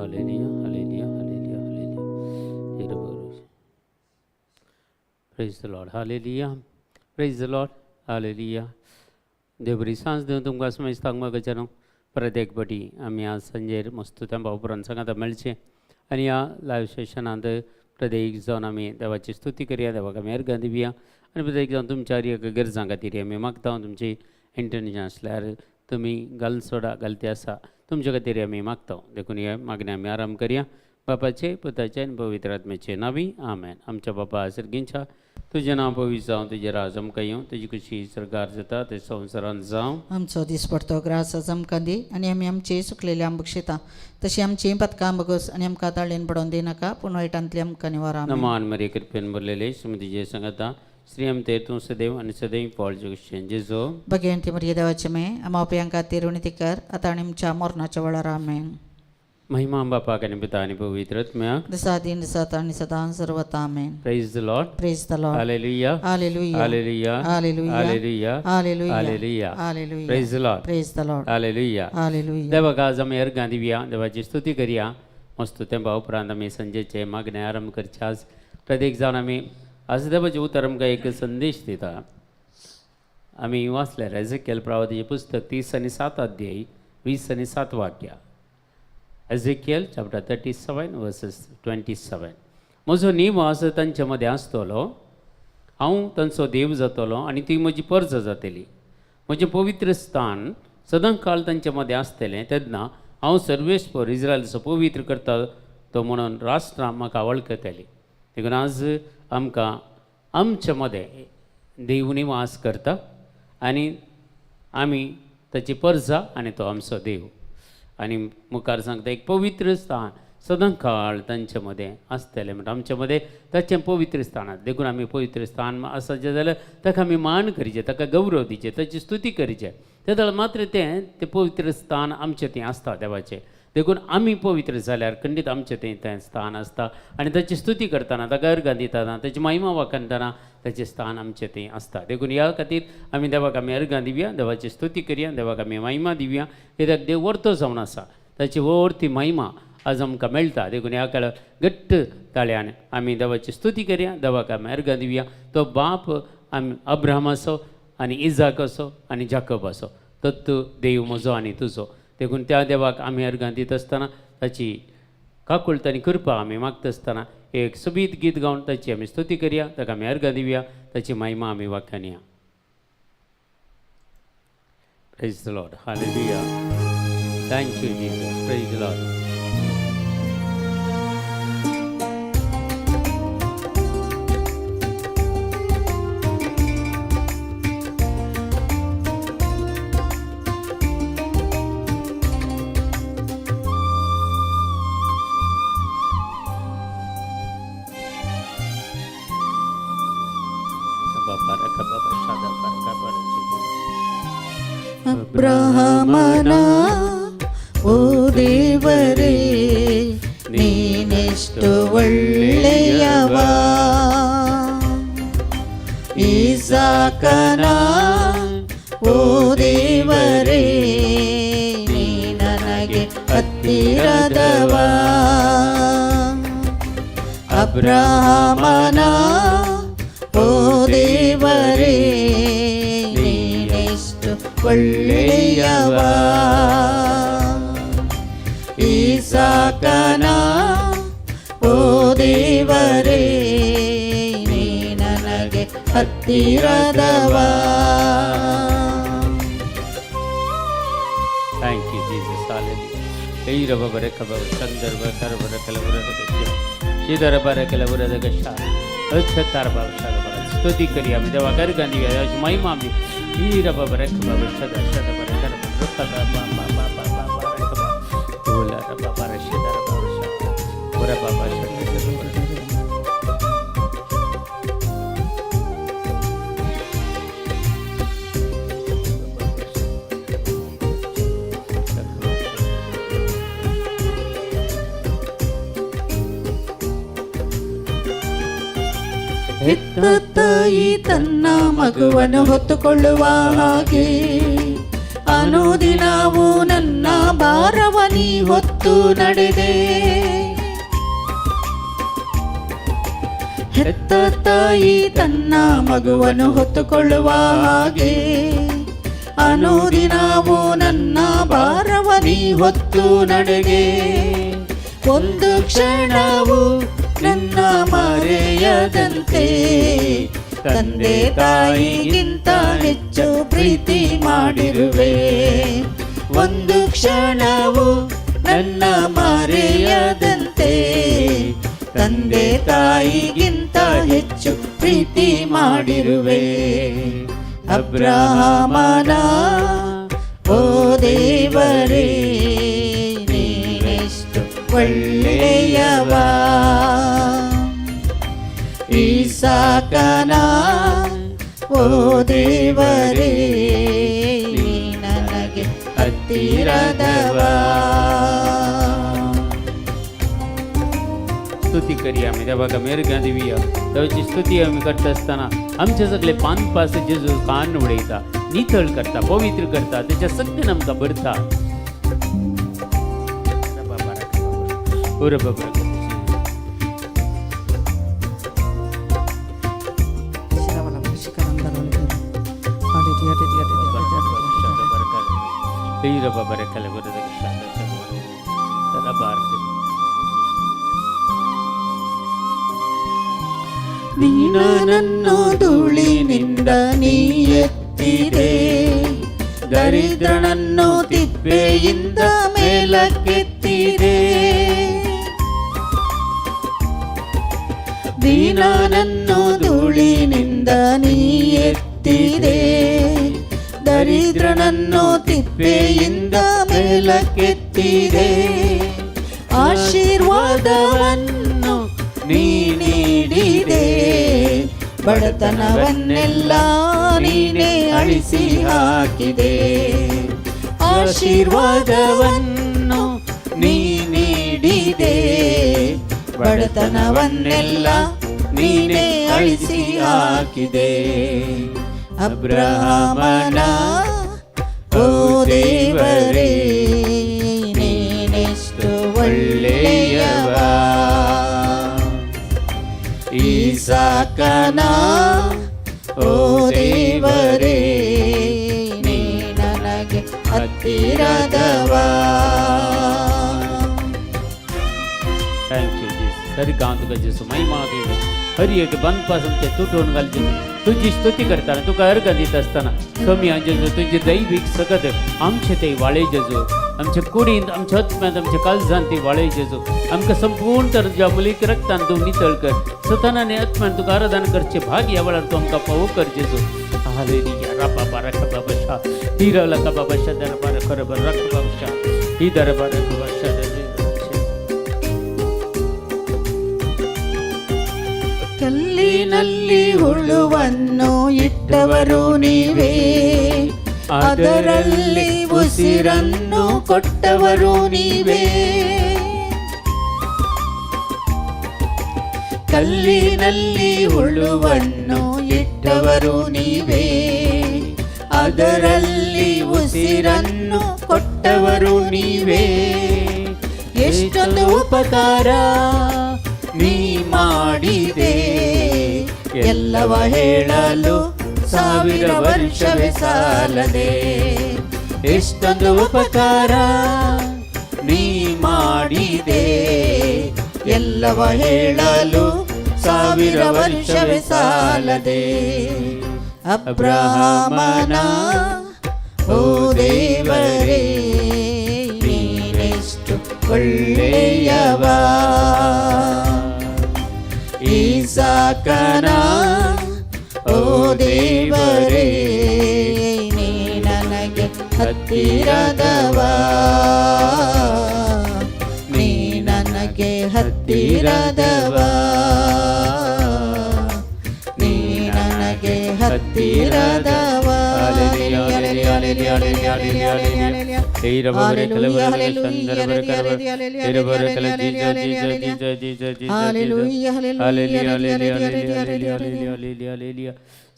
Hallelujah, hallelujah, hallelujah, hallelujah. Praise the Lord, hallelujah. Praise the Lord, hallelujah. Deori सांस देऊन तुमकां समजताक मगच्यानं परत एक बटी आमी आज संजेर मस्तुत्यां भावपुरान सांगात मेळचे आनी ह्या लायव्ह सेशनांत प्रत्येक जावन आमी देवाची स्तुती करया, देवाक आमी अर्घां दिवया आनी प्रत्येक जावन तुमच्या एक गरजां खातीर आमी मागता. तुमची इंटरनेशन आसल्यार तुमी घाल सोडा घालती आसा तुमचे खातीर आमी मागता. देखून हे मागणी आमी आराम करया. बापाचे पुताचे आनी पवित्र आत्म्याचे नांवी आमेन. आमच्या बापा सर्गींच्या तुजें नांव पवित्र जावं, तुजें राज आमकां येवं, तुजी खुशी सरकार जाता ते संवसारांत जावं. आमचो दिसपडतो ग्रास आमकां दी आनी आमी आमची सुकलेली आंबक शिता तशी आमची पथकां बगोस आनी आमकां ताळेन पडोवन दिनाका पूण वायटांतली आमकां निवारा. नमान मरे कृपेन भरलेले श्रीमती सांगता श्री आमते तूं सदैव आनी सदैव पॉळचे खुशेन जेजो भगवंती मरिये देवाचे मे आमाप्यांक खातीर उणी कर आतां आनी आमच्या मरणाच्या वेळार आमेन. महिमा बापाक आनी पिता आनी पवित्र आत्म्याक दिसादी दिसात आनी सदां सर्वता amen. Praise the Lord. Praise the lord. Hallelujah hallelujah. Hallelujah hallelujah. Hallelujah hallelujah. Hallelujah hallelujah. Praise the Lord. Praise the lord. Hallelujah. Hallelujah. देवाक आज आमी अर्घां दिवया, देवाची स्तुती करया. मस्तुतें भाव उपरांत आमी संजेचे मागणे आरंभ करचे. आज प्रत्येक जावन आमी आज देवाचे उतर आमकां एक संदेश दिता. आमी वाचल्यार एझेकियल प्रवादीचें पुस्तक 30 आनी 7 अध्याय 20 आनी 7 वाक्यां. एझेकियल चॅप्टर 37 वर्सेस 27. म्हजो निवास तांचे मदें आसतलो, हांव तांचो देव जातलो आनी ती म्हजी परज जातली. म्हजें पवित्र स्थान सदां काळ तांचे मदें आसतलें. तेन्ना हांव सर्वेस्पर इस्रायलाचो पवित्र करता तो म्हणून राष्ट्रां म्हाका वळखतली. देखून आज आमकां आमचे मदें देव निवास करता आनी आमी ताची परजा आनी तो आमचो देव. आनी मुखार सांगता एक पवित्र स्थान सदां काळ तांचे मदें आसतलें म्हणटा आमचे मदें ताचें पवित्र स्थान आसा. देखून आमी पवित्र स्थान आसाचें जाल्यार ताका आमी मान करचें, ताका गौरव दिचें, ताची स्तुती करचें. तेदळ मात्र तें पवित्र स्थान आमचें तें आसता देवाचें. देखून आमी पवित्र जाल्यार खंडीत आमचें तें स्थान आसता आनी ताची स्तुती करतना, ताका अर्घां दितना, ताची महिमा वाखणटना ताचें स्थान आमचें तें आसता. देखून ह्या खातीर आमी देवाक आमी अर्घां दिवया, देवाची स्तुती करया, देवाक आमी महिमा दिवया. कित्याक देव वर्तो जावन आसा, ताची व्हड ती महिमा आज आमकां मेळटा. देखून ह्या काळार घट्ट ताळ्यान आमी देवाची स्तुती करया, देवाक आमी अर्घां दिवया. तो बाप आमी अब्राहम आसो आनी इजाक आसो आनी जाकब आसो, तो देव म्हजो आनी तुजो. देखून त्या देवाक आमी अर्घां दित आसतना ताची काकुळट आनी कृपा आमी मागता आसतना एक सोबीत गीत गावन ताची आमी स्तुती करया, ताका आमी अर्घां दिवया, ताची महिमा आमी वाखणया. Praise the lord. Hallelujah. Thank you Jesus. Praise the lord. ಅಬ್ರಹಾಮನ ಓ ದೇವರೇ ನೀನೆಷ್ಟು ಒಳ್ಳೆಯವ, ಇಸಾಕನ ಓ ದೇವರೇ ನೀ ನನಗೆ ಹತ್ತಿರದವ. ಅಬ್ರಹಾಮನ ಓ ದೇವರೇ ನೀನೆಷ್ಟು ಒಳ್ಳೆಯವ, ಇಸಾಕನ ಓ ದೇವರೇ ನೀ ನನಗೆ ಹತ್ತಿರದವ. Thank you Jesus. ಹಾಲೆಲೂಯಾ. ಕೈರಬ ಬರಕಬ ಸಂದರ್ಭ ಕರಬರ ಕೆಲವರದ ಕಷ್ಟ ಶಿದರಬರ ಕೆಲವರದ ಕಷ್ಟ ಅಚ್ಚತಾರ ಭಾಷಾದ ಬರ ಸ್ತುತಿ ಕರಿ ಆಮಿ ದೇವ ಗರ್ಗಂದಿ ಯಾಜ ಮಹಿಮಾ ಆಮಿ ಈರಬ ಬರಕಬ ಶದ ಶದ ಬರ ಕರಬ ರಕ್ಕದ ಬಾ ಬಾ ಬಾ ಬಾ ಬಾ ಬರಕಬ ಓಲ ರಬ ಬರ ಶಿದರ ಭಾಷಾ ಬರ ಬಾಬಾ ಶದ ಶದ ಬರ ಹೆತ್ತ ತಾಯಿ ತನ್ನ ಮಗುವನ್ನು ಹೊತ್ತುಕೊಳ್ಳುವ ಹಾಗೆ ಅನುದಿನವೂ ನನ್ನ ಭಾರವ ನೀ ಹೊತ್ತು ನಡೆದೆ. ಹೆತ್ತ ತಾಯಿ ತನ್ನ ಮಗುವನ್ನು ಹೊತ್ತುಕೊಳ್ಳುವ ಹಾಗೆ ಅನುದಿನವೂ ನನ್ನ ಭಾರವ ನೀ ಹೊತ್ತು ನಡೆಗೆ. ಒಂದು ಕ್ಷಣವು ನನ್ನ ಮರೆಯದಂತೆ ತಂದೆ ತಾಯಿಗಿಂತ ಹೆಚ್ಚು ಪ್ರೀತಿ ಮಾಡಿರುವೆ. ಒಂದು ಕ್ಷಣವು ನನ್ನ ಮರೆಯದಂತೆ ತಂದೆ ತಾಯಿಗಿಂತ ಹೆಚ್ಚು ಪ್ರೀತಿ ಮಾಡಿರುವೆ. ಅಬ್ರಹಾಮನ ಓ ದೇವರೇ ನೀನೆಷ್ಟು ಒಳ್ಳೆಯವ. ಇಸಾಕನ ಓ ದೇವರೇ ನೀ ನನಗೆ ಹತ್ತಿರದವ. स्तुती करूया आम्ही त्या बघा मेरगा देऊया देवाची स्तुती आम्ही करत असताना आमचे सगळे पानपास जेजू कान उडयता, नितळ करता, पवित्र करता, त्याच्या सगळ्यान आमकां भरता. ದೀನನನ್ನು ಧೂಳಿನಿಂದ ನೀ ಎತ್ತಿದೆ, ದರಿದ್ರನನ್ನು ತಿಪ್ಪೆಯಿಂದ ಮೇಲಕ್ಕೆತ್ತಿದೆ. ದೀನನನ್ನು ಧೂಳಿನಿಂದ ನೀ ಎತ್ತಿದೆ, ದರಿದ್ರನನ್ನು ತಿಪ್ಪೆಯಿಂದ ಮೇಲಕ್ಕೆತ್ತಿದೆ. ಆಶೀರ್ವಾದವನ್ನು ನೀ ನೀಡಿದೆ, ಬಡತನವನ್ನೆಲ್ಲ ನೀನೇ ಅಳಿಸಿ ಹಾಕಿದೆ. ಆಶೀರ್ವಾದವನ್ನು ನೀ ನೀಡಿದೆ, ಬಡತನವನ್ನೆಲ್ಲ ನೀನೇ ಅಳಿಸಿ ಹಾಕಿದೆ. ಅಬ್ರಹಾಮನ ಓ ದೇವರೇ ನೀನೆಷ್ಟು ಒಳ್ಳೆಯವ. ಇಸಾಕನ ಓ ದೇವರೇ ನೀ ನನಗೆ ಹತ್ತಿರದವ. थँक यू जीस. तरी गाव तुका जेसू महिमा देव हरी एक बंदपासून ते तुटून घालचे तुझी स्तुती करताना तुका अर्घ दित असताना कमी जेजू तुझे दैविक सकत आमचे ते वाळे जेजू, आमच्या कुडींत आमच्या आत्म्यांत आमच्या काळजांत ते वाळे जेजू आमकां संपूर्ण तर तुज्या मुलीक रक्तान तूं नितळ कर. सतानाने आत्म्यान तुका आराधना करचे भाग ह्या वेळार तूं आमकां फावो कर जेजू. हालेलुया. रापा बारा खबा बशा हिरवला खबा बशा दरबार खरबर रखबा बशा ही दरबार बशा. ಕಲ್ಲಿನಲ್ಲಿ ಹುಳುವನ್ನು ಇಟ್ಟವರು ನೀವೇ, ಅದರಲ್ಲಿ ಉಸಿರನ್ನು ಕೊಟ್ಟವರು ನೀವೇ. ಕಲ್ಲಿನಲ್ಲಿ ಹುಳುವನ್ನು ಇಟ್ಟವರು ನೀವೇ, ಅದರಲ್ಲಿ ಉಸಿರನ್ನು ಕೊಟ್ಟವರು ನೀವೇ. ಎಷ್ಟೊಂದು ಉಪಕಾರ ನೀ ಮಾಡಿದೆ, ಎಲ್ಲವ ಹೇಳಲು 1000 ವರ್ಷವೇ ಸಾಲದೆ. ಎಷ್ಟೊಂದು ಉಪಕಾರ ನೀ ಮಾಡಿದೆ, ಎಲ್ಲವ ಹೇಳಲು 1000 ವರ್ಷವೇ ಸಾಲದೆ. ಅಬ್ರಹಾಮನ ಓ ದೇವರೇ ನೀನೆಷ್ಟು ಒಳ್ಳೆಯವ. ಇಸಾಕನ ಓ ದೇವರೇ ನೀ ನನಗೆ ಹತ್ತಿರದವ. ನೀ ನನಗೆ ಹತ್ತಿರದವ, ನೀ ನನಗೆ ಹತ್ತಿರದವ.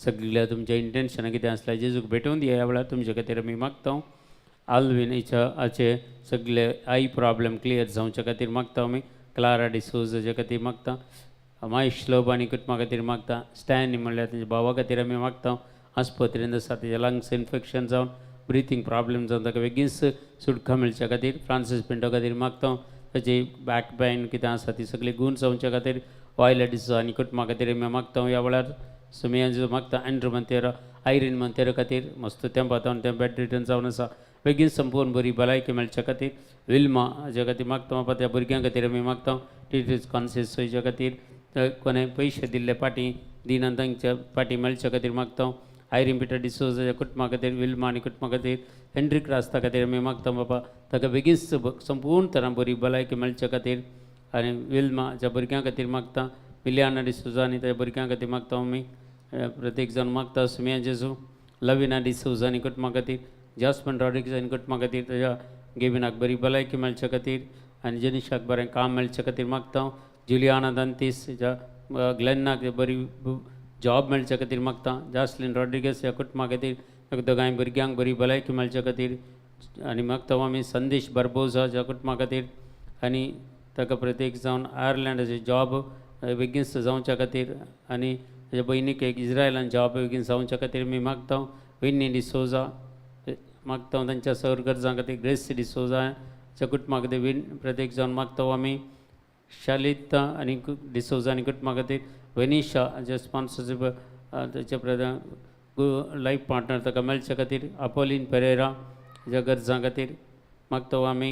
सगळ्या तुमच्या इंटेन्शन कितें आसल्यार जेजूक भेटून दिया ह्या वेळार तुमचे खातीर आमी मागता. आल्विन हाचे सगळे आई प्रॉब्लेम क्लियर जावचे खातीर मागता आमी क्लारा डिसोजाचे खातीर मागता मायश लोब आनी कुटुंबा खातीर मागता स्टॅनी म्हणल्यार तेजे भावा खातीर आमी मागता आस्पत्रेंत आसा तेजे लंग्स इन्फेक्शन जावन ब्रिथींग प्रॉब्लेम जावन ताका बेगीनच सुटका मेळच्या खातीर फ्रांसीस पिंटो खातीर मागता ताची बॅक पेन कितें आसा ती सगळी गूण जावच्या खातीर वायलेट डिसो आनी कुटुंबा खातीर आमी मागता ह्या वेळार सुमियांजो मागता एंड्रू मंतेरो आयरीन मंतेरो खातीर मस्त तेंप आतां तें बेड रिटर्न जावन आसा बेगीन संपूर्ण बरी भलायकी मेळच्या खातीर विल्मा हाज्या खातीर मागता बाबा त्या भुरग्यां खातीर आमी मागता टिटीज कॉन्सियस हेच्या खातीर कोणें पयशे दिल्ले पाटी दिनान तांच्या पाटी मेळच्या खातीर मागता आयरीन पिटर डिसोजाच्या कुटुंबा खातीर विल्मा आनी कुटुंबा खातीर हेनरिक रास्ता खातीर आमी मागता बाबा ताका बेगीन संपूर्ण तरां बरी भलायकी मेळच्या खातीर आनी विल्माच्या भुरग्यां खातीर मागता मिलियाना डिसोजा आनी त्या भुरग्यां खातीर मागता आमी प्रत्येक जाण मागता सुमिया जेजू लविना डिसोजा आनी कुटुंबा खातीर जॉस्पन रॉड्रिग्स आनी कुटुंबा खातीर ताच्या गेविनाक बरी भलायकी मेळच्या खातीर आनी जनिशाक बरें काम मेळच्या खातीर मागता जुलियाना दांतीस ग्लेनाक बरी जॉब मेळच्या खातीर मागता जास्लिन रॉड्रिगस ह्या कुटुंबा खातीर दोगांय भुरग्यांक बरी भलायकी मेळच्या खातीर आनी मागता आमी संदेश बरबोजा ह्या कुटुंबा खातीर आनी ताका प्रत्येक जावन आयर्लंडाचे जॉब बेगीन जावच्या खातीर आनी ताच्या भयणीक एक इज्रायलान जॉब बेगीन जावच्या खातीर आमी मागता विन्नी डिसोजा मागता तांच्या सगळ्या गरजां खातीर ग्रेस डिसोजाच्या कुटुंबा खातीर प्रत्येक जावन मागता आमी शालिता आनी डिसोजा आनी कुटुंबा खातीर वेनिशा जे स्पॉन्सरशीप ताचे प्रधान लायफ पार्टनर ताका मेळच्या खातीर अपोलिन पेरेरा ह्या गरजां खातीर मागता आमी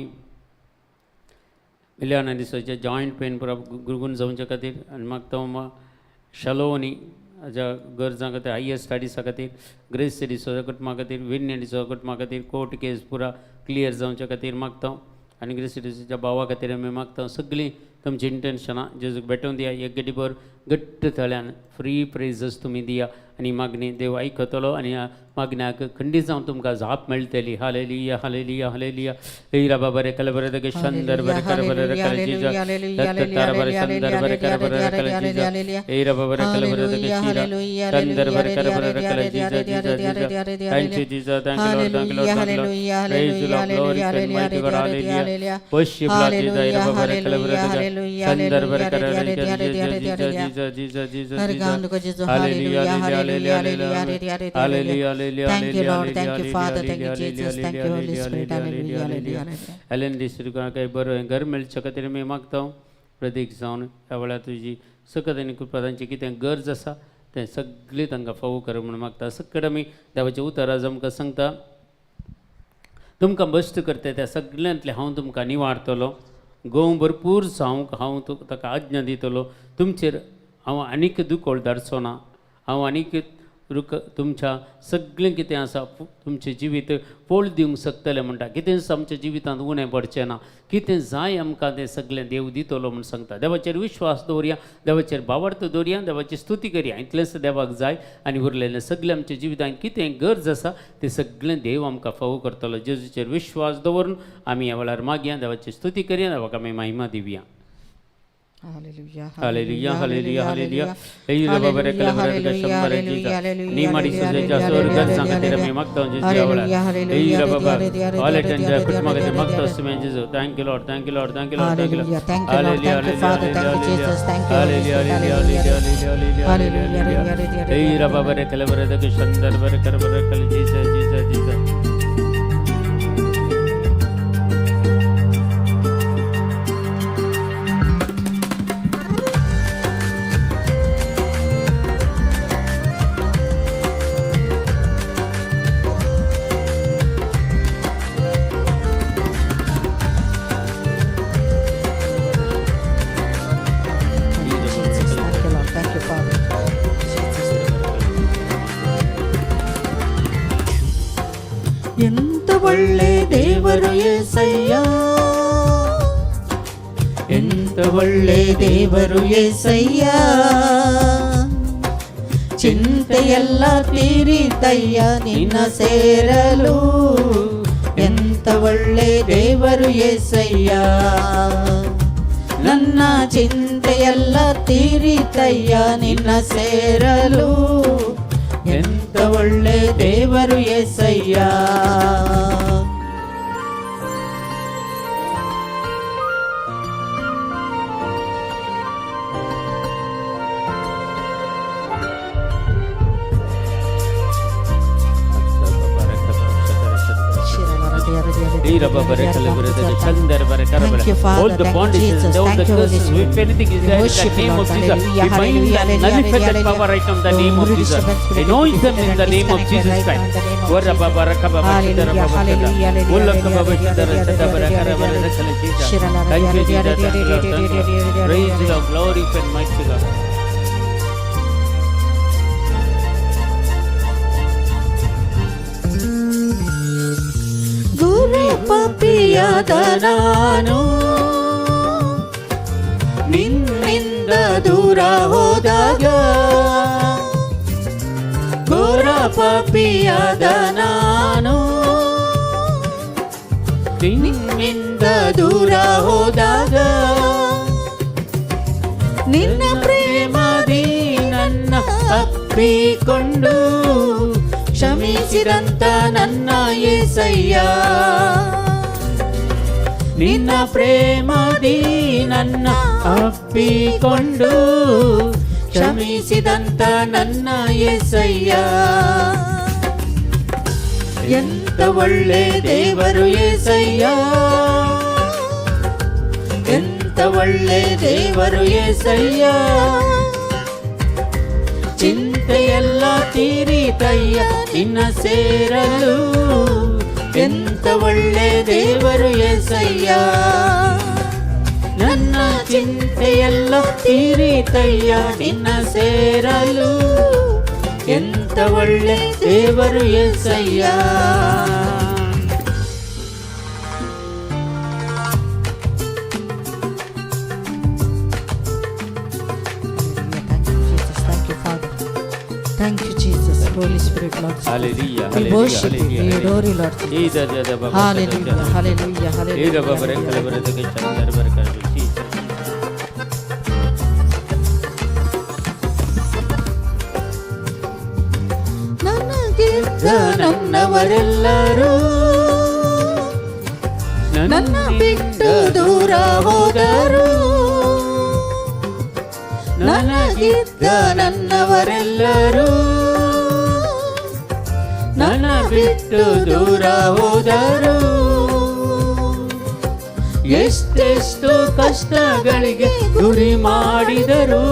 मिलियाना डिसोजाच्या जॉयंट पेन पुरो गुरगून जावच्या खातीर आनी मागता शालोनी हाज्या गरजां खातीर हायर स्टडीसा खातीर ग्रेस डिसोजा कुटुंबा खातीर विन्नी डिसोजा कुटुंबा खातीर कोर्ट केस पुरा क्लियर जावच्या खातीर मागता आनी ग्रेस डिसोजाच्या भावा खातीर आमी मागता सगळीं तुमची इंटेन्शनां जेजूक भेटोवन दिया एक गटीभर घट्ट थळ्यान फ्री प्रेजस तुमी दिया आनी मागणी देव आयकतलो आनी मागण्याक खंडीत जावन तुमकां जाप मेळटली हालेलुया हालेलुया हालेलुया एरा बाबरे कल बरे दगे शंदर बरे कर बरे कल जीजा तार बरे शंदर बरे कर बरे कल जीजा एरा बाबरे कल बरे दगे शीरा शंदर बरे कर बरे कल जीजा जीजा थैंक यू जीजा thank you lord praise the Lord glory end mighty god hallelujah worship Lord जीजा एरा बाबरे कल बरे दगे शंदर बरे कर जीजा जीजा जीजा जीजा hallelujah hallelujah hallelujah Thank you, Lord. Thank you, Father. Thank you, Jesus. Thank you, Holy Spirit. Hallelujah. Hallelujah. एलेन डिस्ट्रिक्ट काही बरं घर मेळच्या खातीर मी मागता प्रत्येक जावन ह्या वेळार तुजी सकत आनी कृपादांची कितें गरज आसा तें सगळें तांकां फावो कर म्हणून मागता सकट आमी देवाचें उतर आज आमकां सांगता तुमकां बश्ट करता त्या सगळ्यांतले हांव तुमकां निवाडटलो गोव भरपूर जावंक हांव ताका आज्ञा दितलो तुमचेर हांव आनीक दुखोळ धाडचो ना हांव आनीक तुमच्या सगळें कितें आसा तुमचें जिवीत पोळ दिवंक शकतलें म्हणटा कितें आमच्या जिवितांत उणें पडचें ना कितें जाय आमकां तें सगळें देव दितलो म्हूण सांगता देवाचेर विश्वास दवरया देवाचेर बावर्त दवरया देवाची स्तुती करया इतलेंच देवाक जाय आनी उरलेलें सगळें आमच्या जिवितांत कितें गरज आसा तें सगळें देव आमकां फावो करतलो जेजूचेर विश्वास दवरून आमी ह्या वेळार मागया देवाची स्तुती करया देवाक आमी महिमा दिवया Hallelujah. Hallelujah, hallelujah, hallelujah. Hey, Rabba bare kala bare daga shambare jiza. Ni madi suze ja sorgar sangatera me magta jiza awala. Hey, Rabba bare. All attend ja kutma gate magta usme jiza. Thank you Lord, thank you Lord, thank you Lord, thank you Lord. Thank you, Lord. Thank you, Father. Thank you, Jesus. Thank you. Hallelujah, hallelujah, hallelujah. Hey, Rabba bare kala bare daga shandar bare kar bare kala jiza jiza jiza. ఎంత ಒಳ್ಳೆ ದೇವರು యేసయ్ಯಾ ఎంత ಒಳ್ಳೆ ದೇವರು యేసయ్ಯಾ ಚಿಂತೆಯೆಲ್ಲ ತೀರಿತಯ್ಯ ನಿನ್ನ ಸೇರಲು ಎಂತ ಒಳ್ಳೆ ದೇವರು యేసయ్ಯಾ ನನ್ನ ಚಿಂತೆಯೆಲ್ಲ ತೀರಿತಯ್ಯ ನಿನ್ನ ಸೇರಲು ಎಂತ ಒಳ್ಳೆ ದೇವರು యేసయ్యಾ Thank you, Father. All the Thank you, bondages, Jesus. all the Thank you, Holy curses, Spirit. if anything is there in Worship the you, name Lord. of Jesus, Hallelujah, we bind hallelujah, and hallelujah, nullify that hallelujah. power right now in the name of Every Jesus. disturbance will be Anoint them in defeated the and name of disconnected Jesus right now Christ. in the name of Ora Jesus. baba raka baba shidara Hallelujah, baba shidara. hallelujah, hallelujah, Ulaka baba hallelujah, shidara hallelujah, shidara bara kara bara hallelujah, rakala Jesus. Shirala, Thank you, hallelujah, Jesus. Thank you, Lord. Thank you, Lord. Praise the Lord. Glory and mighty God. ಗುರು ಪಾಪಿಯಾದ ನಾನು ನಿನ್ನಿಂದ ದೂರ ಹೋದಾಗ ಘೋರ ಪಾಪಿಯಾದ ನಾನು ನಿನ್ನಿಂದ ದೂರ ಹೋದಾಗ ನಿನ್ನ ಪ್ರೇಮದಿ ನನ್ನ ಅಪ್ಪಿಕೊಂಡು ಕ್ಷಮಿಸಿದಂತ ನನ್ನ యేసయ్య ನಿನ್ನ ಪ್ರೇಮದಿ ನನ್ನ ಅಪ್ಪಿಕೊಂಡು ಕ್ಷಮಿಸಿದಂತ ನನ್ನ యేసయ్య ಎಂತ ಒಳ್ಳೆ ದೇವರು యేసయ్య ಎಂತ ಒಳ್ಳೆ ದೇವರು యేసయ్య ಚಿಂತೆಯೆಲ್ಲ ತೀರಿತಯ್ಯ ನಿನ್ನ ಸೇರಲು ಎಂತ ಒಳ್ಳೆ ದೇವರು యేసయ్య ನನ್ನ ಚಿಂತೆಯೆಲ್ಲ ತೀರಿತಯ್ಯ ನಿನ್ನ ಸೇರಲು ಎಂತ ಒಳ್ಳೆ ದೇವರು యేసయ్య Thank you, Jesus. Holy Spirit, Lord. Hallelujah. We Hallelujah. worship you. We Hallelujah. adore you, Lord. Jesus. Jesus, Jesus, Baba. Hallelujah. Hallelujah. Hallelujah. Ira baba rakala bara deke chandar bara kara Jesus. ನನಗಿದ್ದ ನನ್ನವರೆಲ್ಲರೂ ನನ್ನ ಬಿಟ್ಟು ದೂರ ಹೋದರು ನನಗಿದ್ದ ನನ್ನವರೆಲ್ಲರೂ ನನ್ನ ಬಿಟ್ಟು ದೂರ ಹೋದರು ಎಷ್ಟೆಷ್ಟು ಕಷ್ಟಗಳಿಗೆ ಗುರಿ ಮಾಡಿದರು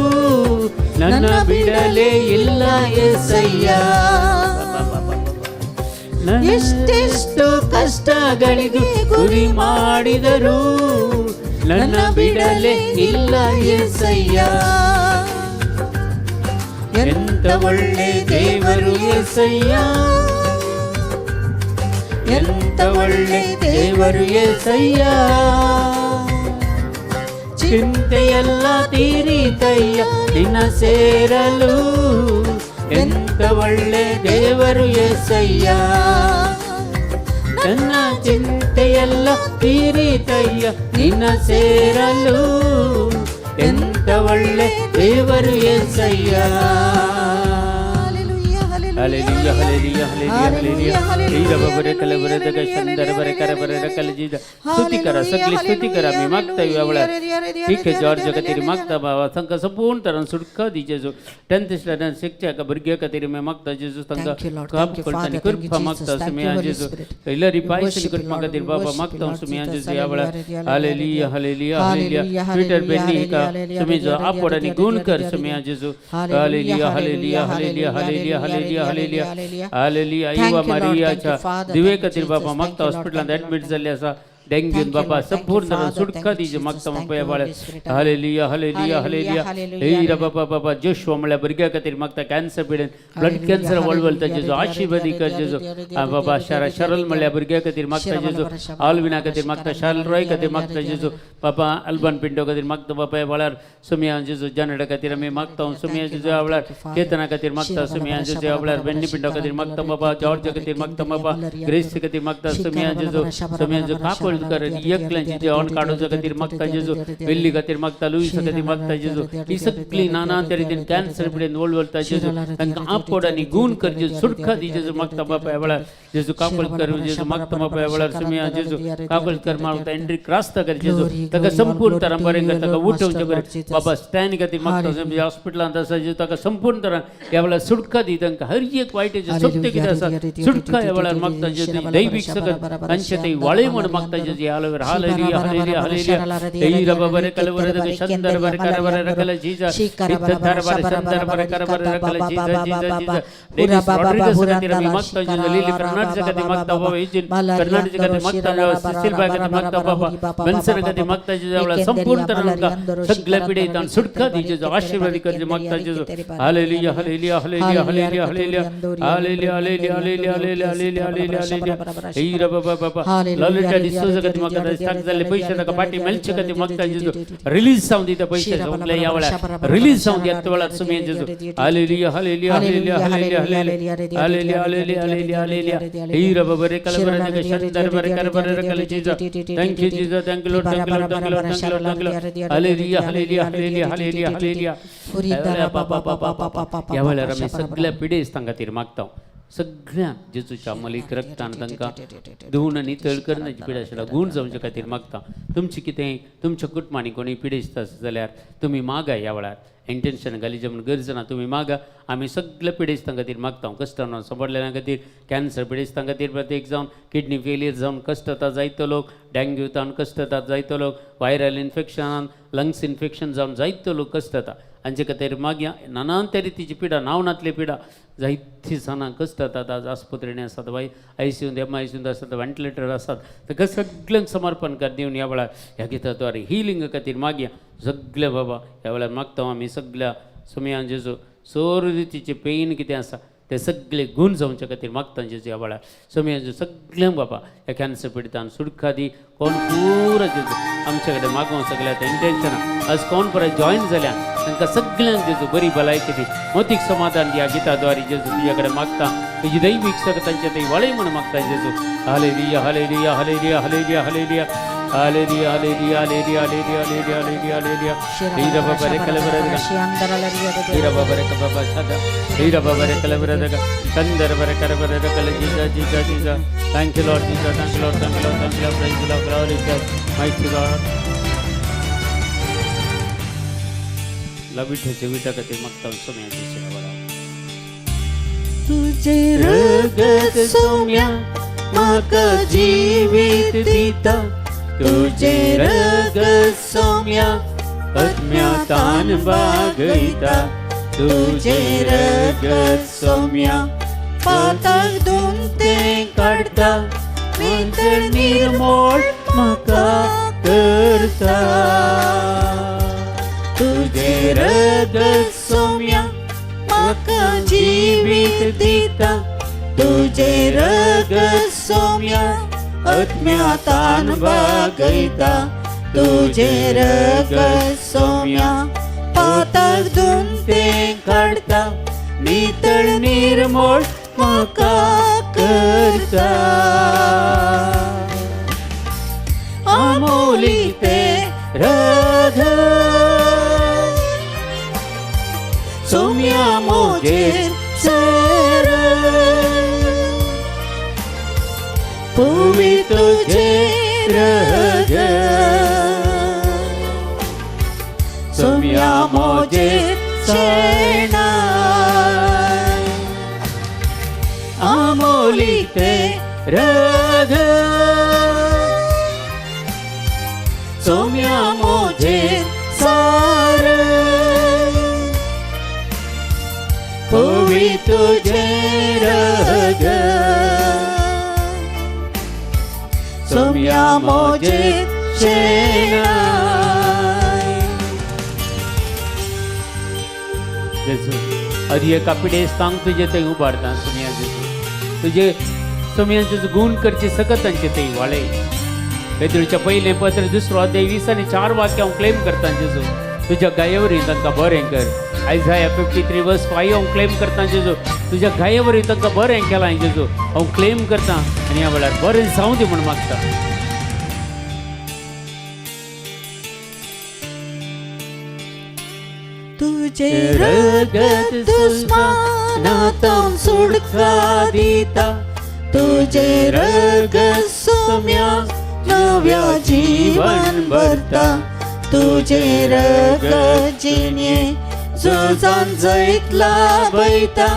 ನನ್ನ ಬಿಡಲೇ ಇಲ್ಲ యేసయ్య ಎಷ್ಟೆಷ್ಟು ಕಷ್ಟಗಳಿಗೆ ಗುರಿ ಮಾಡಿದರು ನನ್ನ ಬಿಡಲೇ ಇಲ್ಲ యేసయ్య ಎಂತ ಒಳ್ಳೆ ದೇವರು యేసయ్య ಎಂತ ಒಳ್ಳೆ ದೇವರು యేసయ్య ಚಿಂತೆಯೆಲ್ಲ ತೀರಿತಯ್ಯ ನಿನ್ನ ಸೇರಲು ಎಂತ ಒಳ್ಳೆ ದೇವರು యేసయ్య ನನ್ನ ಚಿಂತೆಯೆಲ್ಲ ತೀರಿತಯ್ಯ ನಿನ್ನ ಸೇರಲು ಎಂತ ಒಳ್ಳೆ ದೇವರು యేసయ్య Hallelujah, hallelujah, hallelujah, hallelujah. Ira baba rakala bara deke chandar bara kara bara rakala Jesus. स्तुति करा सगळी स्तुति करा मी मागता यावेळा ठीक आहे जॉर्ज का तेरी मागता बाबा संक संपूर्ण तरह सुटका दीजे जो 10th स्टँडर्ड शिक्षा का बर्गे का तेरी मैं मागता जेसु संक काम करतानी कृपा मागता सुमी जेसु इलरी पायस निकट मागता तेरी बाबा मागता सुमी जेसु यावेळा hallelujah hallelujah hallelujah Peter Benny का सुमी जो आपवडानी गुण कर सुमी जेसु hallelujah hallelujah hallelujah hallelujah hallelujah hallelujah hallelujah इवा मारियाच्या दिवेकातील बाबा मागता हॉस्पिटलात ऍडमिट झाले असा डेंग्यू बाबा संपूर्ण सुटका दीजिए मागता मपया बाळे हालेलुया हालेलुया हालेलुया हे बाबा बाबा जोशुआ मला बर्ग्या खातीर मागता कॅन्सर पिडेन ब्लड कॅन्सर वळवळ ताजे जो आशीर्वादी कर जेजो बाबा शरल मला बर्ग्या खातीर मागता जेजो आलविना खातीर मागता शाल रॉय खातीर मागता जेजो बाबा अल्बन पिंडो खातीर मागता बापा बाळार सुमिया जेजो जनडा खातीर आमी मागता सुमिया जेजो आवळार केतना खातीर मागता सुमिया जेजो आवळार बेन्नी पिंडो खातीर मागता बाबा जॉर्ज खातीर मागता बाबा ग्रेस खातीर मागता सुमिया जेजो जो काकोल कर एकल्यांची जेवण काडोवच्या खातीर मागता जेजू वेल्ली खातीर मागता लुईसा खातीर मागता जेजू ही सगळी नाना तरेन कॅन्सर पिडेन वळवळता जेजू तांकां आपड आनी गूण कर जेजू सुटका दी जेजू मागता बापा ह्या वेळार जेजू काकोळकर जेजू मागता बापा ह्या वेळार सुमिया जेजू काकोळकर मागता एंड्री क्रास्ता कर जेजू ताका संपूर्ण तरान बरें कर ताका उठोवचें कर बाबा स्टॅन खातीर मागता हॉस्पिटलांत आसा जेजू ताका संपूर्ण तरान ह्या वेळार सुटका दी तांकां हर एक वायटेचें सत्य कितें आसा सुटका ह्या वेळार मागता जेजू दैवीक सकत तांचे ते वाळे म्हण मागता जेजू ह्या वेळार हालेलुया हालेलुया हालेलुया ए रबा बरे कल बरे दे शंदर बरे कर बरे रकल जीजा इत्तर बरे शंदर बरे कर बरे रकल जीजा जीजा जीजा देवी रॉड्रिगस खातीर आमी मागता जेजू लिली कर्नाटक खातीर मागता बाबा इजिन कर्नाटक खातीर मागता सिल्वा खातीर मागता बाबा मनसर खातीर मागता जेजू ह्या वेळार संपूर्ण तरान सगळ्या पिडेतान सुटका दी जेजू आशीर्वाद कर मागता जेजू hallelujah hallelujah hallelujah hallelujah hallelujah hallelujah hallelujah hallelujah hallelujah hallelujah hallelujah ए रबा बाबा ललिता डिसोज खातीर मागता स्टार्ट जाल्ले पैसे ताका पाटी मेलचे खातीर मागता जेजू रिलीज जावन दिता पैसे संपले ह्या वेळार रिलीज जावन ह्या वेळार सुमे जेजू hallelujah hallelujah hallelujah hallelujah hallelujah hallelujah hallelujah hallelujah hallelujah ए रबा बरे कल बरे दे शंदर बरे कर बरे रकल जीजा थँक यू जीजा thank you Lord thank you Lord thank you Lord thank you Lord thank you Lord hallelujah hallelujah hallelujah hallelujah hallelujah ह्या वेळार आमी सगळ्या पिडेस तांकां खातीर मागता सगळ्या जेजूच्या मलीक रक्तान तांकां धुवन आनी तळ करण्याची पिडा आशिल्ल्या गूण जावचे खातीर मागता तुमचे कितें तुमच्या कुटुंबांनी कोणी पिडेस्त आसा जाल्यार तुमी मागा ह्या वेळार इंटेन्शन घालीचे म्हण गरज ना तुमी मागा आमी सगळे पिडेस्तां खातीर मागता कश्टान सांबाळलेल्या खातीर कॅन्सर पिडेस्तां खातीर प्रत्येक जावन किडनी फेलियर जावन कश्ट जाता जायतो लोक डेंग्यू जावन कश्ट जाता जायतो लोक व्हायरल इन्फेक्शनान लंग्स इन्फेक्शन जावन जायतो लोक कश्ट जाता हांचे खातीर मागया नानान तरेची पिडा नांवनातली पिडा जायती जाणां कश्ट जातात आज आस्पत्रेनी आसात बाय ICU MICU आसात व्हेंटिलेटर आसात ताका सगळ्यांक समर्पण कर दिवन ह्या वेळार ह्या गिताद्वारे हिलिंग खातीर मागया सगळे बाबा ह्या वेळार मागता आमी सगळ्या सुमयान जेजू सोर रितीचे पेन कितें आसा ते सगळे गूण जावचे खातीर मागता जेजू ह्या वेळार सुमयान सगळ्यांक बाबा ह्या कॅन्सर पिडितान सुटका दी कोण पुरा जेजू आमचे कडेन मागोवंक सगळ्या इंटेन्शनां आज कोण परत जॉयन जाल्या तांकां सगळ्यांक जेजू बरी भलायकी दी मोतीक समाधान दी ह्या गिताद्वारे जेजू तुज्या कडेन मागता तुजी दैवीक सकतांचे ते वळे म्हण मागता जेजू hallelujah hallelujah hallelujah hallelujah hallelujah hallelujah hallelujah hallelujah hallelujah hallelujah hallelujah हीरा बाबा रे कलबरे हीरा बाबा रे बाबा सदा हीरा बाबा रे कलबरे कंदर बरे करबरे कल जीजा जीजा जीजा थैंक यू लॉर्ड जीजा thank you lord thank you lord thank you lord praise the glory god mighty lord लविठे विटा खातीर मागता सोम्याची सेवा तुझे रगत सोम्या म्हाका जिवीत दिता तुझे रगत सोम्या आत्म्यातान बागयता तुझे रगत सोम्या पाताक धुवन तें काडटा मेंतर निर्मळ म्हाका करता तुझे रगत सोम्या म्हाका जिवीत दिता तुझे रगत सोम्या आत्म्यातान बागयता तुझे रगत सोम्या पाताक धुवन तें काडता नितळ निर्मळ म्हाका करता अमोली ते रगत सोम्या मोजेर सर पुवी तुझे रगत सोम्या मोजेर शेणा अमोली ते रगत सोम्या मोजेर सार पुवी तुझे रगत सोम्या मोजेर शेणा आधी एका पिडेस्तांक तुझे ते उबारता सोम्या जेजू तुझे सोम्याचे गुण करचे सकत तांचे ते वाळे पेद्रूच्या पहिले पत्र 2 अध्याय 20 आणि 4 वाक्य हांव क्लेम करता जेजू तुझ्या गायेवरी तांकां बरें कर आयझाया 53 वर्स 5 हांव क्लेम करता जेजू तुझ्या गायेवरी तांकां बरें केलां जेजू हांव क्लेम करता आनी ह्या वेळार बरें जावं दी म्हूण मागता तुझे रगत दुश्मनातून सुटका दिता, तुझे रगत सौम्या नव्या जीवन भरता, तुझे रगत जिणे जुजान जैतला बैता,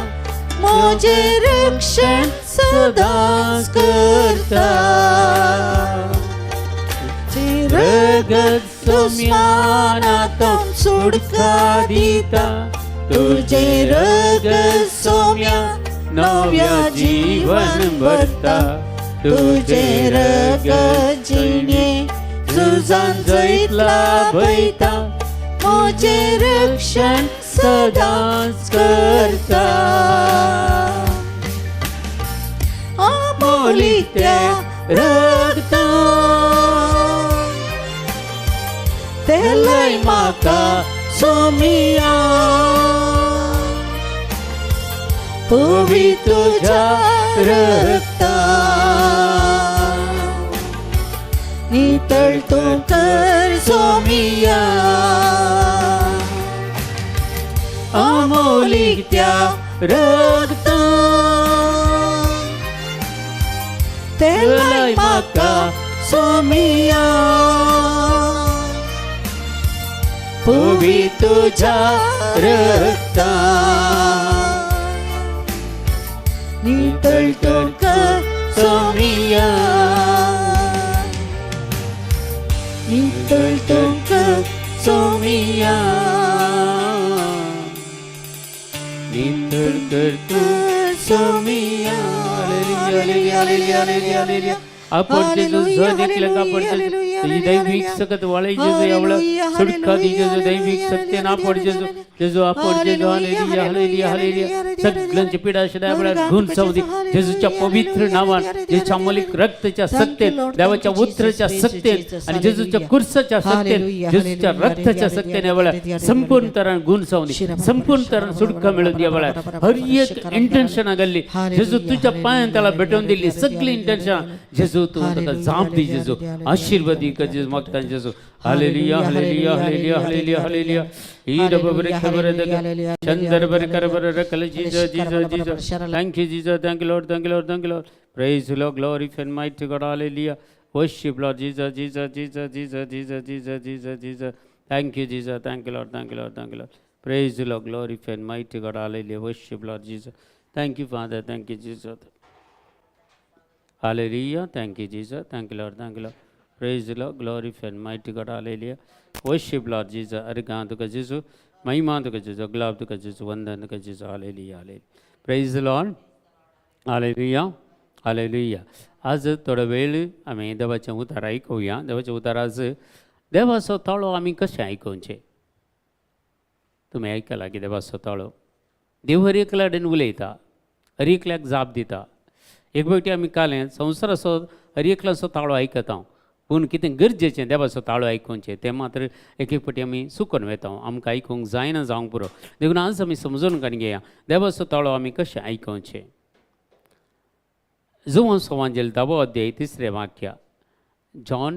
माझे रक्षण सदांच करता. रगत दुश्मनातून सुटका दिता, तुझे रगत सौम्या नव्या जीवन भरता, तुझे रगत जिणे जुजान जैतला बैता, माझे रक्षण सदांच करता. अमोलिक त्या रगता तेलय म्हाका सोमिया, पवित्र तुझ्या रगता नितळ तू कर सोमिया. अमोलिक त्या रगता तेलय म्हाका सोमिया, पवित्र तुझ्या रगता नितळ तू कर सोमिया, नितळ तू कर सोमिया, नितळ करतो सोमिया. Hallelujah hallelujah hallelujah hallelujah. आपण जेजू निकलं आपण तुझी दैविक सकत वाळे जेजू एवढं सुटका दी जेजू दैविक सत्य ना पड जेजू जेजू आपण जेजू हालेलुया हालेलुया हालेलुया. सगळ्यांची पीडा शदाबळा गुण सौदी जेजूच्या पवित्र नावात जेच्या अमोलिक रक्ताच्या सत्तेत देवाच्या उतराच्या सत्तेत आणि जेजूच्या कुर्साच्या सत्तेत जेजूच्या रक्ताच्या सत्तेने एवढा संपूर्ण तरण गुण सौदी संपूर्ण तरण सुटका मिळून द्यावळा. हर एक इंटेन्शन आगल्ली जेजू तुझ्या पायान त्याला भेटून दिली सगळी इंटेन्शन जेजू तू त्याला जाप दी जेजू आशीर्वादी कर जेजू मागता जेजू. Hallelujah hallelujah hallelujah hallelujah hallelujah. ई रबर खबर चंदर बर कर बर रकल Jesus Jesus Jesus. Thank you Jesus, thank you lord, thank you lord, thank you lord. Praise the lord, glorify and mighty god. Hallelujah. Worship lord Jesus Jesus Jesus Jesus Jesus Jesus Jesus Jesus. Thank you Jesus, thank you lord, thank you lord, thank you lord. Praise the lord, glorify and mighty god. Hallelujah. Worship lord Jesus. Thank you father, thank you Jesus. Hallelujah. Thank you, Jesus. Thank you, Lord. Thank you, Lord. Praise the Lord. Glorify and mighty God. Hallelujah. Worship, Lord Jesus. Arigan to Jesus. Mahima to Jesus. Glove to Jesus. Vandan to Jesus. Hallelujah. Hallelujah. Praise the Lord. Hallelujah. Hallelujah. आज थोडा वेळ आम्ही देवाचे उतार ऐकूया. देवाचे उतार आज देवाचो ताळो आम्ही कशें आयकोवचे. तुम्ही ऐकला की देवाचो ताळो देव हर एकल्या कडेन उलयता, हर एकल्याक जाप दिता. एक फावटी आमी कालें संवसाराचो हर एकल्याचो ताळो आयकता, पूण कितें गरजेचें देवाचो ताळो आयकोवचें तें मात्र एक एक फावटी आमी चुकोवन वेता. आमकां आयकूंक जायना जावंक पुरो. देखून आज आमी समजून घेया देवाचो ताळो आमी कशें आयकोवचें. जुवां संवांजेल 10 अध्याय 3 वाक्य. जॉन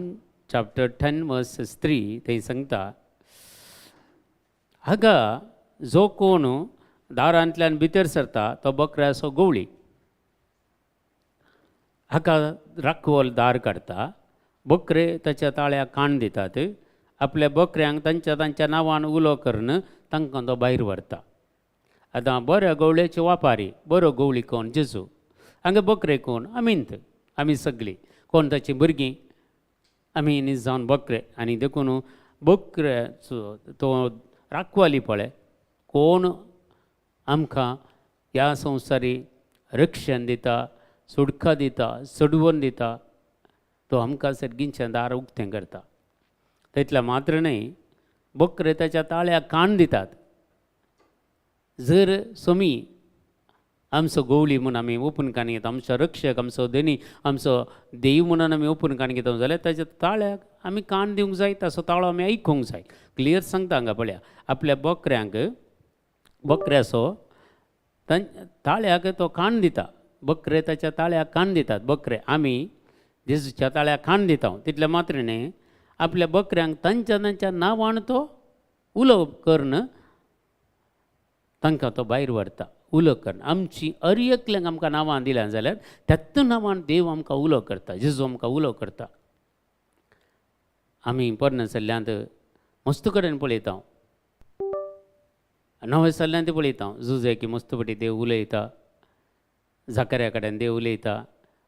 चॅप्टर 10 वर्सेस 3 थंय सांगता, हागा जो कोण दारांतल्यान भितर सरता तो बकऱ्याचो गवळी. हाका राखवल दार काडटा. बकरे ताच्या ताळ्याक काण दितात. आपल्या बकऱ्यांक तांच्या नांवान उलो करून तांकां तो भायर व्हरता. आतां बऱ्या गवळ्याचे वापारी बरो गवळी कोण जेजू. हांगा बकरे कोण आमींत आमी सगळीं. कोण ताची भुरगीं आमी न्ही जावन बकरे. आनी देखून बकऱ्याचो तो राखवाली पळय कोण आमकां ह्या संवसारी रक्षण दिता, सुटका दिता, सोडवून दिता. तो आमकां सगळींचें दार उक्तें करता. तितलें मात्र न्हय, बकरे ताच्या ताळ्याक काण दितात. जर सोमी आमचो गवळी म्हणून आमी ओपूनकान घेता, आमचो रक्षक, आमचो धनी, आमचो देव म्हणून आमी ओपूनकान घेता जाल्यार ताच्या ताळ्याक आमी काण दिवंक जाय. ताचो ताळो आमी आयकूंक जाय. क्लियर सांगता हांगा पळया. आपल्या बकऱ्यांक बकऱ्याचो ताळ्याक तो काण दिता. बकरे ताच्या ताळ्याक काण दितात. बकरे आमी जेजूच्या ताळ्याक काण दिता. तितलें मात्र न्ही, आपल्या बकऱ्यांक तांच्या नांवान तो उलो करून तांकां तो भायर व्हरता उलो करना. आमची एकल्यांक आमकां नांवां दिल्यां जाल्यार त्यात नांवान देव आमकां उलो करता, जेजू आमकां उलो करता. आमी पोरना चल्ल्यांत मस्त कडेन पळयता, नवे चल्ल्यांत पळयता जुजे की मस्त पटी देव उलयता, जाकऱ्या कडेन देव उलयता,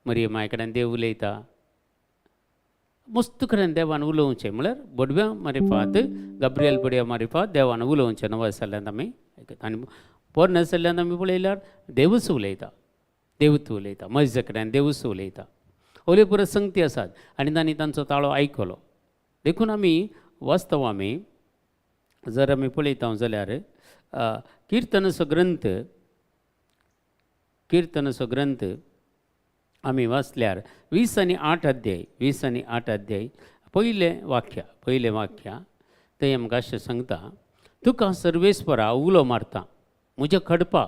मरियमाय कडेन देव उलयता. मस्त कडेन देवान उलोवचें म्हळ्यार बडव्या मारिफात गब्रियल बडव्या मारिफात देवान उलोवचें नवे चल्ल्यांत आमी आयकता. आनी पोरना चल्ल्यांत आमी पळयल्यार देवूच उलयता, देवूच उलयता, मयजे कडेन देवूच उलयता. ओले परस संगती आसात आनी तांणी तांचो ताळो आयकलो. देखून आमी वास्तव आमी जर आमी पळयता जाल्यार किर्तनाचो ग्रंथ आमी वाचल्यार 20 आनी 8 अध्याय पयलें वाक्य थंय आमकां अशें सांगता, तुका सर्वेस्परा उलो मारता म्हज्या खडपा,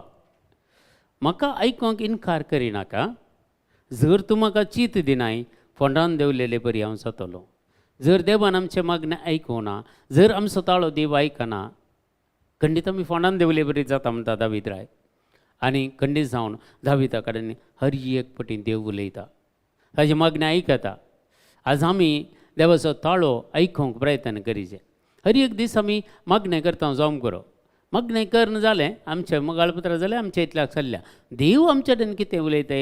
म्हाका आयकोंक इन्कार करिनाका. जर तूं म्हाका चीत दिनाय फोंडान देंवलेले बरी हांव जातलो. जर देवान आमचें मागणें आयकुना, जर आमचो ताळो देव आयकना, खंडीत आमी फोंडान देंवले बरी जाता म्हणटा दावीद राय. आनी खंडीत जावन दाविदा कडेन हर एक पटी देव उलयता, ताजें मागणें आयकता. आज आमी देवाचो ताळो आयकूंक प्रयत्न करीचे. हर एक दीस आमी मागणें करता जावंक बरो. मागणें करना जालें आमचें मंगळपत्र जालें आमच्या इतल्याक चल्ल्या. देव आमचे कडेन कितें उलयता,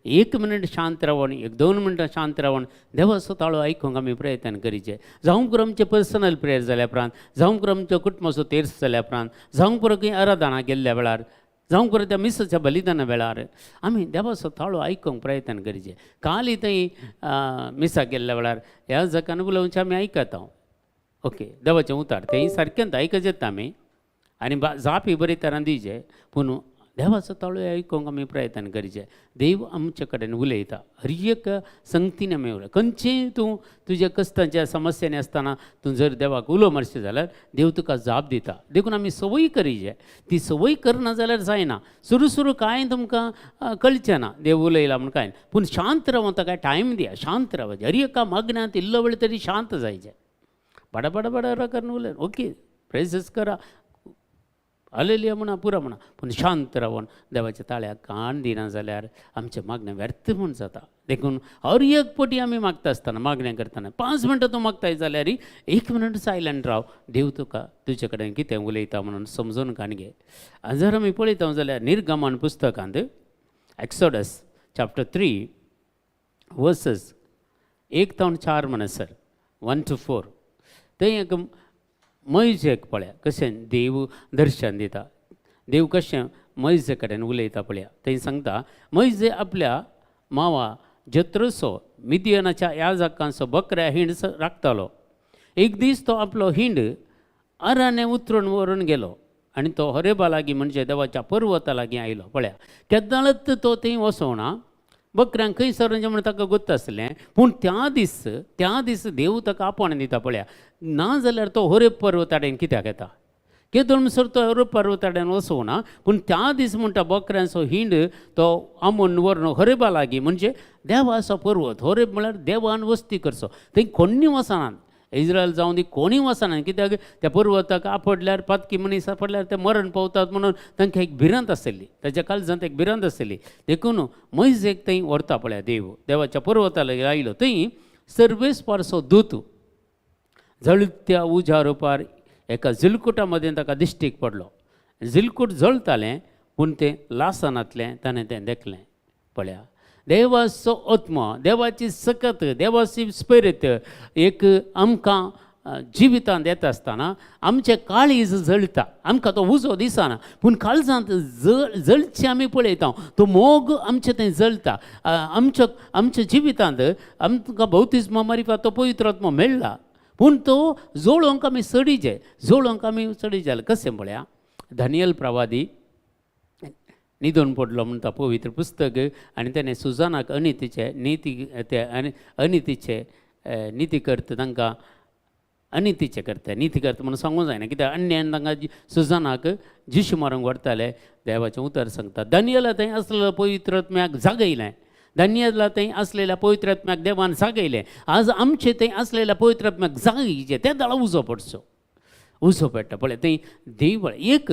एक मिनट शांत रावन, 2 मिनटां शांत रावन देवाचो ताळो आयकूंक आमी प्रयत्न करीचे. जावंक पुरो आमचें पर्सनल प्रेयर जाल्या उपरांत, जावंक पुरो आमच्या कुटुंबाचो तेर्स जाल्या उपरांत, जावंक पुरो खंय आराधना गेल्ल्या वेळार, जावंक पुरो त्या मिसाच्या बलिदाना वेळार आमी देवाचो ताळो आयकूंक प्रयत्न करीचे. काल थंय मिसाक गेल्ल्या वेळार ह्या जगान उलोवचें आमी आयकता. ओके, देवाचें उतार तें सारकेंच आयकच येता आमी आनी जापी बरे तरान दिवचे. पूण देवाचो ताळो आयकूंक आमी प्रयत्न करीचे. देव आमचे कडेन उलयता, हर एक संगतीन आमी उलय. खंयचेंय तूं तुज्या कश्टांच्या समस्यांनी आसतना तूं जर देवाक उलो मारशें जाल्यार देव तुका जाप दिता. देखून आमी संवय करीचे. ती संवय करना जाल्यार जायना. सुरू कांय तुमकां कळचें ना देव उलयला म्हूण कांय, पूण शांत रावन ताका टायम दिया, शांत रावचें. हर एका मागण्यांत इल्लो वेळ तरी शांत जायचें. बडा करून उलय. ओके, प्रेझस करा, हालेलुया म्हणा, पुरा म्हणा, पूण शांत रावन देवाच्या ताळ्याक कान दिना जाल्यार आमचें मागणें व्यर्थ म्हूण जाता. देखून हर एक पटी आमी मागता आसतना, मागणें करतना 5 मिनटां तूं मागताय जाल्यार 1 मिनट सायलंट राव. देव तुका तुजे कडेन कितें उलयता म्हणून समजून काण घे. आनी जर आमी पळयता जाल्यार निर्गमन पुस्तकांत एक्सोडस चॅप्टर 3 वर्सेस 1 to 4 म्हणसर 1 to 4 थंय एक मैजेक पळया कशें देव दर्शन दिता. देव कशें मैजे कडेन उलयता पळया. थंय सांगता, मैजे आपल्या मावा जत्रोसो मिदियनाच्या याजकांचो बकऱ्या हिंड राखतालो. एक दीस तो आपलो हिंड आराने उतरून व्हरून गेलो आनी तो होरेबा लागीं म्हणजे देवाच्या पर्वता लागीं आयलो. पळया, केदाळत तो थंय वचोना, बकऱ्यांक खंय सरंजे म्हण ताका गोत्त आसलें. पूण त्या दीस देव ताका आपोवण दिता. पळया, ना जाल्यार तो होरेब पर्वताडेन कित्याक येता? केदोळ म्हणसर तो होरेब पर्वताडेन वचोना, पूण त्या दीस म्हणटा बकऱ्यांचो हिंड तो आमोन व्हरून होरेबा लागीं म्हणजे देवाचो पर्वत. होरेब म्हळ्यार देवान वस्ती करचो. थंय कोणी वचनात, इज्रायल जावं दी कोणी वचना. कित्याक त्या पर्वताक आपडल्यार पातकी मनीस आपडल्यार ते मरण पावतात म्हणून तांकां एक भिरांत आसली, ताच्या काळजांत एक भिरांत आसली. देखून मैजेक थंय व्हरता पळया देव, देवाच्या पर्वताला आयलो. थंय सर्वेस्परचो दूत जळत्या उजारोपार एका जिलकुटा मदें ताका दिश्टीक पडलो. जिलकूट जळतालें पूण तें लासनांतलें ताणें तें देखलें. पळया, देवाचो आत्मा, देवाची सकत, देवाची स्पिरीट एक आमकां जिवितांत येता आसतना आमचें काळीज जळटा. आमकां तो उजो दिसना पूण काळजांत जळची आमी पळयता. तो मोग आमचे थंय जळटा. आमच्या जिवितांत आमकां बौतिस्मा मारिफात तो पवित्र आत्मा मेळ्ळा, पूण तो जोळोवंक आमी सडीचे. जाल्यार कशें पळया, दानियल प्रवादी न्हिदून पडलो म्हणटा पवित्र पुस्तक. आनी ताणें सुजानाक अनितीचे नीती करता तांकां अनितीचे करता, नीती करता म्हणून सांगूंक जायना. कित्याक अन्यान तांकां सुजानाक जिशू मारूंक व्हरताले. देवाचें उतर सांगता, दानियेला थंय आसलेलो पवित्र आत्म्याक जागयलें. दानियेला थंय आसलेल्या पवित्र आत्म्याक देवान जागयलें. आज आमचे थंय आसलेल्या पवित्र आत्म्याक जागयचे, त्या दाळा उजो पडचो, उजो पडटा. पळय, थंय देव एक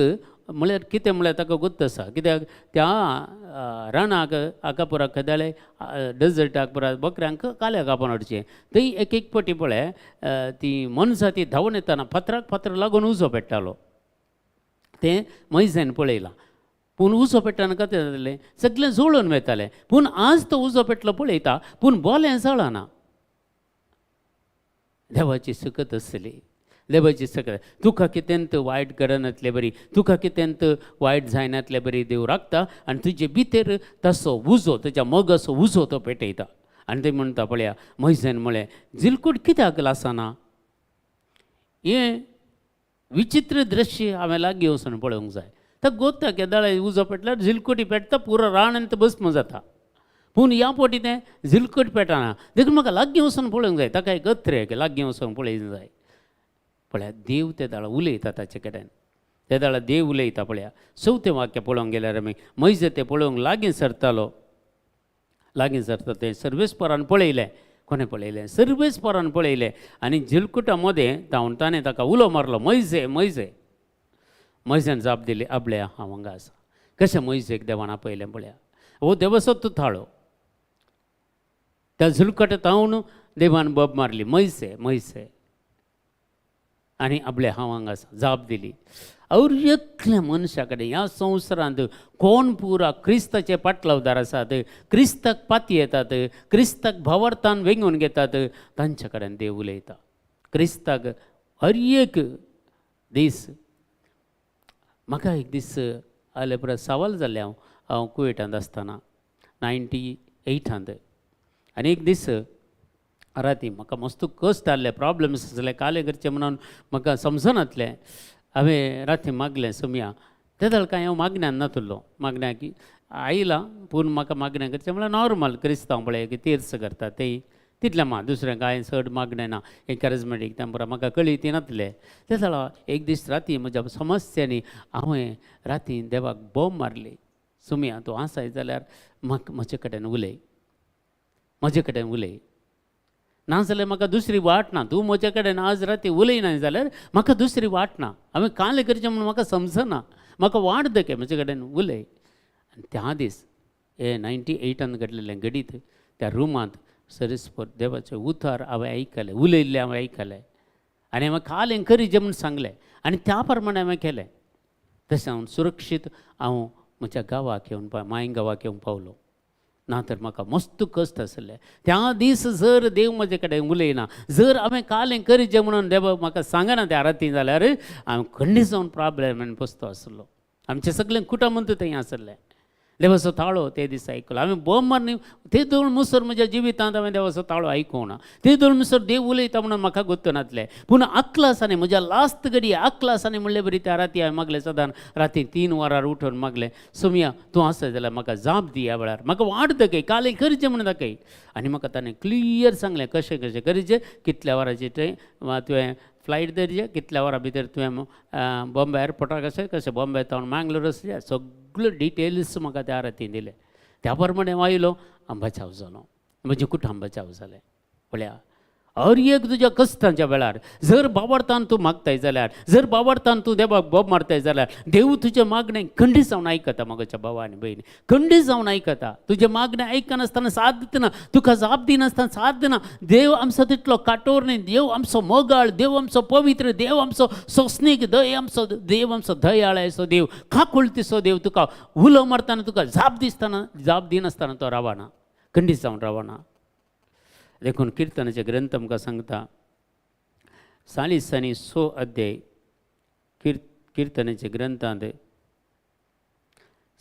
म्हळ्यार कितें म्हळ्यार ताका गुत्त आसा कित्याक त्या रानाक हाका पुरा खदाले डेजर्टाक पुरा बकऱ्यांक काल्या कापून हाडचें थंय एक एक पटी पळय ती मनशां ती धांवून येताना फातराक फातर लागून उजो पेट्टालो तें मैजेन पळयलां पूण उजो पेट्टाना कशें जातालें सगळें जोळून वयतालें पूण आज तो उजो पेटलो पळयता पूण बोलें जळना देवाची सुखत आसली देवाची सकत तुका कितेंत वायट करनातले बरी तुका कितेंत वायट जायनातले बरी देव राखता आनी तुजे भितर तसो उजो तुज्या मोगाचो उजो तो पेटयता आनी ते म्हणटा पळया मैजेन म्हळें जिलकूट कित्याक लासना हें विचित्र दृश्य हांवें लागीं वचून पळोवंक जाय ताका गोत्ता केदाळे उजो पेटल्यार जिलकोटी पेटता पुरो रान आनी तो भस्म जाता पूण ह्या पोटी तें जिलकट पेटना देखून म्हाका लागीं वचून पळोवंक जाय ताका एक गत्रे लागीं वचून पळयूंक जाय पळया देव ते दाळा उलयता ताचे कडेन ते दाळा देव उलयता पळया 4थें वाक्य पळोवंक गेल्यार आमी मैजे ते पळोवंक लागीं सरतालो लागीं सरता तें सर्वेस्परान पळयलें कोणें पळयलें सर्वेस्परान पळयलें आनी जिलकुटा मदें धांवताने ताका उलो मारलो मैजे मैजे मैजेन जाप दिली आपले हांव हांगा आसा कशें मैजेक देवान आपयलें पळया हो देवाचो तूं थाळो त्या झुलकट तावन देवान बोब मारली मैसे मैसे आनी आपले हांव हांगा आसा जाप दिली और एकल्या मनशा कडेन ह्या संवसारांत कोण पुरा क्रिस्ताचे पाटलावदार आसात क्रिस्ताक पाती येतात क्रिस्ताक भावार्थान वेंगून घेतात तांचे कडेन देव उलयता क्रिस्ताक हर एक दीस म्हाका एक दीस आले पुरा सवाल जाल्ले हांव कुवेटांत आसतना 98 आनी एक दीस राती म्हाका मस्त कश्ट आसले प्रॉब्लम्स आसले काले करचे म्हणून म्हाका समजनातलें हांवें राती मागलें सुमया ते जाल्यार कांय हांव मागण्यान नातुरलो मागण्याक आयलां पूण म्हाका मागणें करचें म्हळ्यार नॉर्मल क्रिस्तांव पळय तीर्थ करता तें तितलें मा दुसरें कांय चड मागणें ना एनकरेजमेंटीक तें पुरो म्हाका कळी ती नातलें ते जाल्यार एक दीस राती म्हज्या समस्यांनी हांवें राती देवाक बोंब मारली सुमया तूं आसाय जाल्यार म्हजे कडेन उलय म्हजे कडेन उलय नाजाल्यार म्हाका दुसरी वाट ना तूं म्हजे कडेन आज राती उलयना जाल्यार म्हाका दुसरी वाट ना हांवें काल करचें म्हणून म्हाका समजना म्हाका वाट दके म्हजे कडेन उलय आनी त्या दीस हे 98 घडलेलें घडीत त्या रुमांत सरिस्पर देवाचे उतार हांवें आयकले उलयल्ले हांवें आयकले आनी हांवें काल करीजे म्हूण सांगलें आनी त्या प्रमाणे हांवें केलें तशें हांव सुरक्षीत हांव म्हज्या गांवाक येवन माय गांवाक येवन पावलो ना तर म्हाका मस्त कश्ट आसले त्या दीस जर देव म्हजे कडेन उलयना जर हांवें काल करीजे म्हणून देव म्हाका सांगना त्या राती जाल्यार हांव खंडीत जावन प्रॉब्लेमान बसतो आसलो आमचें सगळें कुटुंब थंय आसलें देवाचो ताळो ते दीस आयकलो हांवें बोंब मारनी ते दोन मुसर म्हज्या जिवितांत हांवें देवाचो ताळो आयकूंक ना ते दोन मुसर देव उलयता म्हणून म्हाका गुर्त नासलें पूण अकलासांनी म्हज्या लास्ट घडी अकलासांनी म्हणले बरी त्या राती हांवें मागलें सदां राती 3 वरार उठून मागलें सुमया तूं आसा जाल्यार म्हाका जाप दी ह्या वेळार म्हाका वाट दाखय काल करचें म्हणून दाखय आनी म्हाका ताणें क्लियर सांगलें कशें कशें करचें कितल्या वरांची ट्रेन तुवें फ्लायट धरचें कितल्या वरां भितर तुवें बॉम्बे एअरपोर्टाक कशें बॉम्बे तावन मँगलोर वचचें सगळ्यो डिटेल्स म्हाका त्या राती दिले त्या प्रमाणे हांव आयलो हांव बचाव जालो म्हजें कुटुंब बचाव जालें पळया हर एक तुज्या कश्टांच्या वेळार जर बाबर्थान तूं मागताय जाल्यार जर बाबर्थान तूं देवाक बोब मारताय जाल्यार देव तुजें मागणें खंडीत जावन आयकता म्हज्या भावा आनी भयणी खंडीत जावन आयकता तुजें मागणें आयकनासतना साथ दितना तुका जाप दिनासतना साथ दिना देव आमचो तितलो काटोर न्ही देव आमचो मोगाळ देव आमचो पवित्र देव आमचो सोसनीक देव आमचो दयाळायचो देव खाकुळतीचो देव तुका उलो मारतना तुका जाप दिनासतना तो रावना खंडीत जावन रावना देखून किर्तनाचे ग्रंथ आमकां सांगता 40 आनी 6 अध्याय किर्तनाचे ग्रंथांत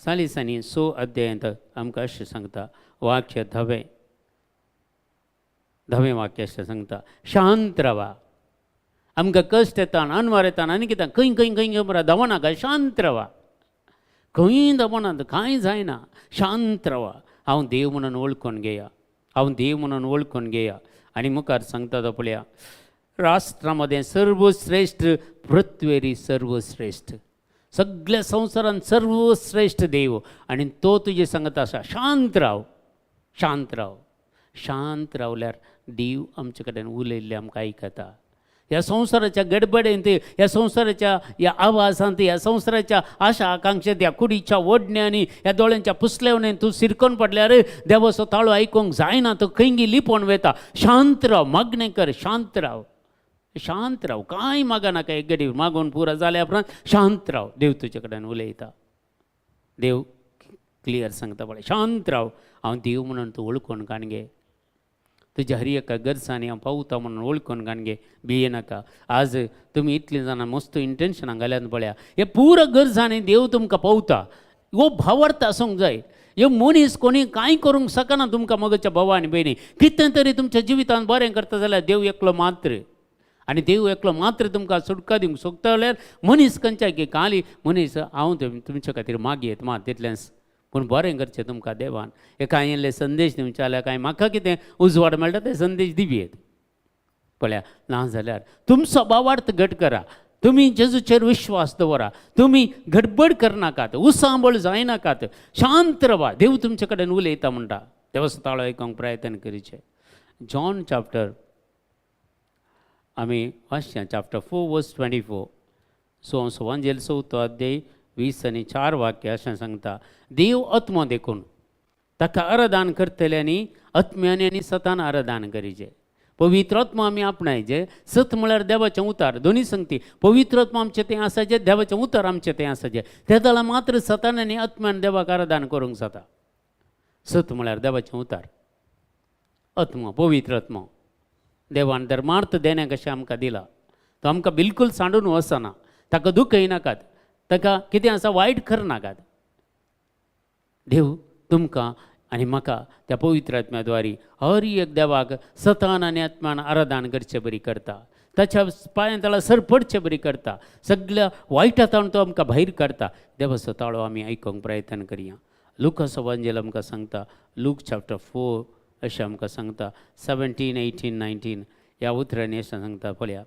40 आनी 6 अध्यायांत आमकां अशें सांगता वाक्य 10वें वाक्य अशें सांगता शांत रावा आमकां कश्ट येता अनवार येता आनी कितें खंय खंय खंय मरा धांवनाका शांत रावा खंय धांवना कांय जायना शांत रावा हांव देव म्हणून वळखून घेया हांव देव म्हणून वळखून घेया आनी मुखार सांगता तो पळया राष्ट्रामध्ये सर्वश्रेष्ठ पृथ्वेरी सर्वश्रेष्ठ सगळ्या संवसारांत सर्वश्रेष्ठ देव आनी तो तुजे सांगता आसा शांत राव शांत राव शांत रावल्यार देव आमचे कडेन उलयल्ले आमकां आयकता ह्या संसाराच्या गडबडेंत, ह्या संसाराच्या ह्या आवाजांत, ह्या संसाराच्या आशा आकांक्षेत, ह्या कुडीच्या ओडण्यांनी, ह्या दोळ्यांच्या पुसलेवण्यान तूं सिरकोन पडल्यार देवाचो ताळो आयकूंक जायना. तो खंयी लिपोवन वता. शांत राव, मागणें कर, शांत राव, शांत राव, कांय मागा नाका. एक घडी मागून पुरो जाल्या उपरांत शांत राव. देव तुजे कडेन उलयता. देव क्लियर सांगता पळय, शांत राव, हांव देव म्हणून तूं वळखून काण गे. तुज्या हर एका गरजांनी हांव पावता म्हणून वळखून काण गे. भिये नाका. आज तुमी इतलीं जाणां मस्त इंटेन्शनां घाल्यात पळया. हे पुरो गरजांनी देव तुमकां पावता. हो भावार्थ आसूंक जाय. हे मनीस कोणी कांय करूंक शकना तुमकां मगच्या भावा आनी भयणी. कितें तरी तुमच्या जिवितांत बरें करता जाल्यार देव एकलो मात्र. आनी देव एकलो मात्र तुमकां सुटका दिवंक सोदता जाल्यार मनीस खंयच्याय की काली मनीस हांव तुमच्या खातीर मागयत मात तितलेंच. पूण बरें करचें तुमकां देवान. हे कांय इल्ले संदेश दिवचे जाल्यार कांय म्हाका कितें उजवाड मेळटा ते संदेश दिवयेत पळया. ना जाल्यार तुमचो भावार्थ घट करा. तुमी जेजूचेर विश्वास दवरा. तुमी गडबड करनाकात, उसांबळ जायनाकात, शांत रावा. देव तुमचे कडेन उलयता म्हणटा. देवाचो ताळो आयकूंक प्रयत्न करीचे. जॉन चॅप्टर आमी वाचया, चॅप्टर 4 वर्स 24. सुवांजेल 4 अध्याय 20 आनी 4 वाक्य अशें सांगता. देव आत्मो देखून ताका आराधन करतल्यांनी आत्म्यांनी आनी सतान आराधन करीचे. पवित्र आत्मा आमी आपणायचे. सत म्हळ्यार देवाचें उतार. दोनी सांगती. पवित्र आत्मा आमचें तें आसाचें, देवाचें उतार आमचें तें आसाचें. त्या दळा मात्र सतान आनी आत्म्यान देवाक आराधन करूंक जाता. सत म्हळ्यार देवाचें उतार, आत्मा, पवित्र आत्मा. देवान धर्मार्थ देण्याक अशें आमकां दिला. तो आमकां बिलकूल सांडून वचना. ताका दूख येनाकात, ताका कितें आसा वायट करनाकात. देव तुमकां आनी म्हाका त्या पवित्र आत्म्याद्वारी हर एक देवाक सतान आनी आत्म्यान आराधन करचें बरी करता. ताच्या पांया तळा सरपडचें बरी करता. सगळ्या वायटांतल्यान तो आमकां भायर काडटा. देवाचो ताळो आमी आयकूंक प्रयत्न करया. लुकाचो एवांजेल आमकां सांगता. लूक चॅप्टर 4 अशें आमकां सांगता. 17, 18, 19 ह्या उतरांनी अशें सांगता पळया.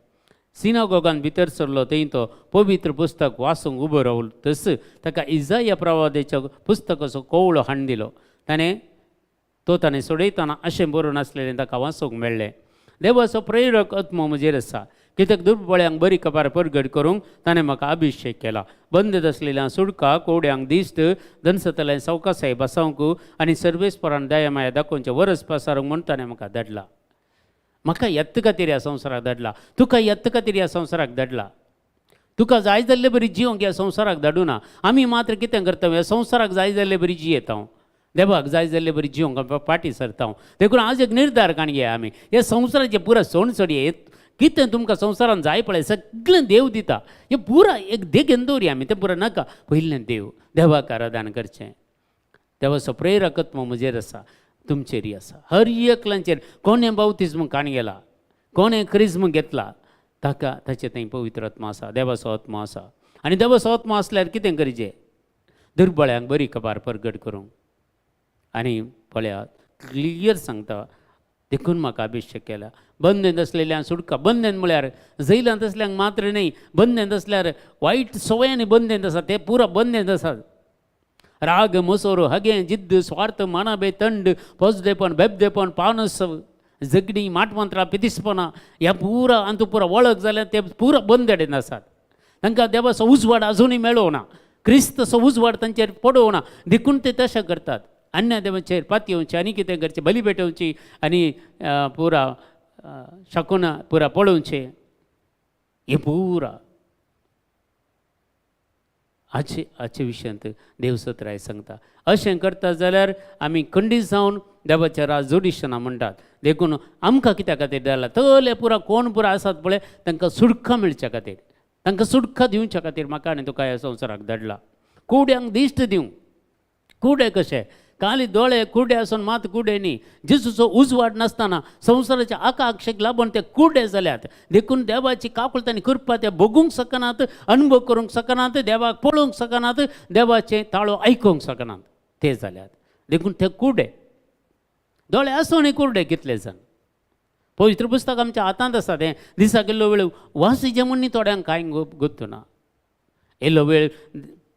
सिनागोगान भितर सरलो थंय तो पवित्र पुस्तक वाचूंक उबो रावलो. तस ताका इजाया प्रवादेच्या पुस्तकाचो कवळो हाण दिलो. ताणें सोडयतना अशें बरोवन आसलेलें ताका वाचूंक मेळ्ळें. देवाचो प्रेरक आत्मो म्हजेर आसा, कित्याक दुर्बळ्यांक बरी कपार परगट करूंक ताणें म्हाका अभिशेक केला. बंद आसलेल्यांक सुडका, कोवड्यांक दिश्ट, दनसतल्यांक सवकासाय बसावंक आनी सर्वेस्परान दया माया दाखोवचें वरस पसारूंक म्हूण ताणें म्हाका धाडला. म्हाका येत्त खातीर ह्या संवसाराक धाडला. तुका येत्त खातीर ह्या संवसाराक धाडला. तुका जाय जाल्ले बरी जिवंक ह्या संवसाराक धाडूना. आमी मात्र कितें करता, ह्या संवसाराक जाय जाल्ले बरी जियेता, देवाक जाय जाल्ले बरी जिवंक पाटी सरता. देखून आज एक निर्धार काण घेया आमी. ह्या संवसाराचे पुरा सोडसोडी कितें तुमकां संवसारान जाय पळय सगळें देव दिता. हें पुरा एक देगेन दवरया आमी. तें पुरा नाका. पयलें देवाक आराधन करचें. देवाचो प्रेरकत्व म्हजेर आसा, तुमचेरय आसा, हर एकल्यांचेर. कोणें बावतिस्म काण गेला, कोणें क्रिस्म घेतला, ताका ताचे थंय पवित्र आत्मा आसा, देवाचो आत्मा आसा. आनी देवाचो आत्मा आसल्यार कितें करचें? दुर्बळ्यांक बरी कपार परगट करूंक. आनी पळयात क्लियर सांगता. देखून म्हाका अभिशेक केला. बंदेंत असलेल्यांक सुटका. बंदेंत म्हळ्यार जैलांत असल्यांक मात्र न्ही. बंदेंत असल्यार वायट सवयांनी बंदेंत आसा, ते पुरा बंदेंत आसात. राग, मसोर, हगे, जिद्द, स्वार्थ, मानाबे, तंड, पोजदेपण, बेबदेपण, पावनसव, जगडी, माटमंत्रा, पितिसपणा ह्या पुरा आनी तूं पुरा वळख जाल्यार ते पुरा बंदेडेन आसात. तांकां देवाचो उजवाड अजुनूय मेळोना. क्रिस्तचो उजवाड तांचेर पडोवना. देखून ते तशें करतात. अन्य देवाचेर पातयेवचें आनी कितें करचें, बली पेटोवची आनी पुरा शाकोन पुरा पळोवचें. हें पुरा आजचे विशयांत देव सत्राय सांगता. अशें करता जाल्यार आमी खंडीत जावन देवाचें राज जोडिशना म्हणटात. देखून आमकां कित्या खातीर धाडला? तले पुरा कोण पुरा आसात पळय तांकां सुटका मेळच्या खातीर, तांकां सुटका दिवच्या खातीर म्हाका आनी तुका ह्या संवसाराक धाडला. कुड्यांक दिश्ट दिवंक. कुडे कशे? काली दोळे कुडे आसून मात कुडे न्ही. जेजूचो उजवाड नासतना संवसाराच्या आकांक्षेक लागून ते कुडे जाल्यात. देखून देवाची काकुळट आनी कृपा ते भोगूंक शकनात, अनुभव करूंक शकनात, देवाक पळोवंक शकनात, देवाचें ताळो आयकूंक शकनात. ते जाल्यात. देखून ते कुडे. दोळे आसून कुडे कितले जाण. पवित्र पुस्तक आमच्या हातांत आसा. तें दिसाक इल्लो वेळ वाचीचें म्हण न्ही थोड्यांक कांय गुर्तू ना. इल्लो वेळ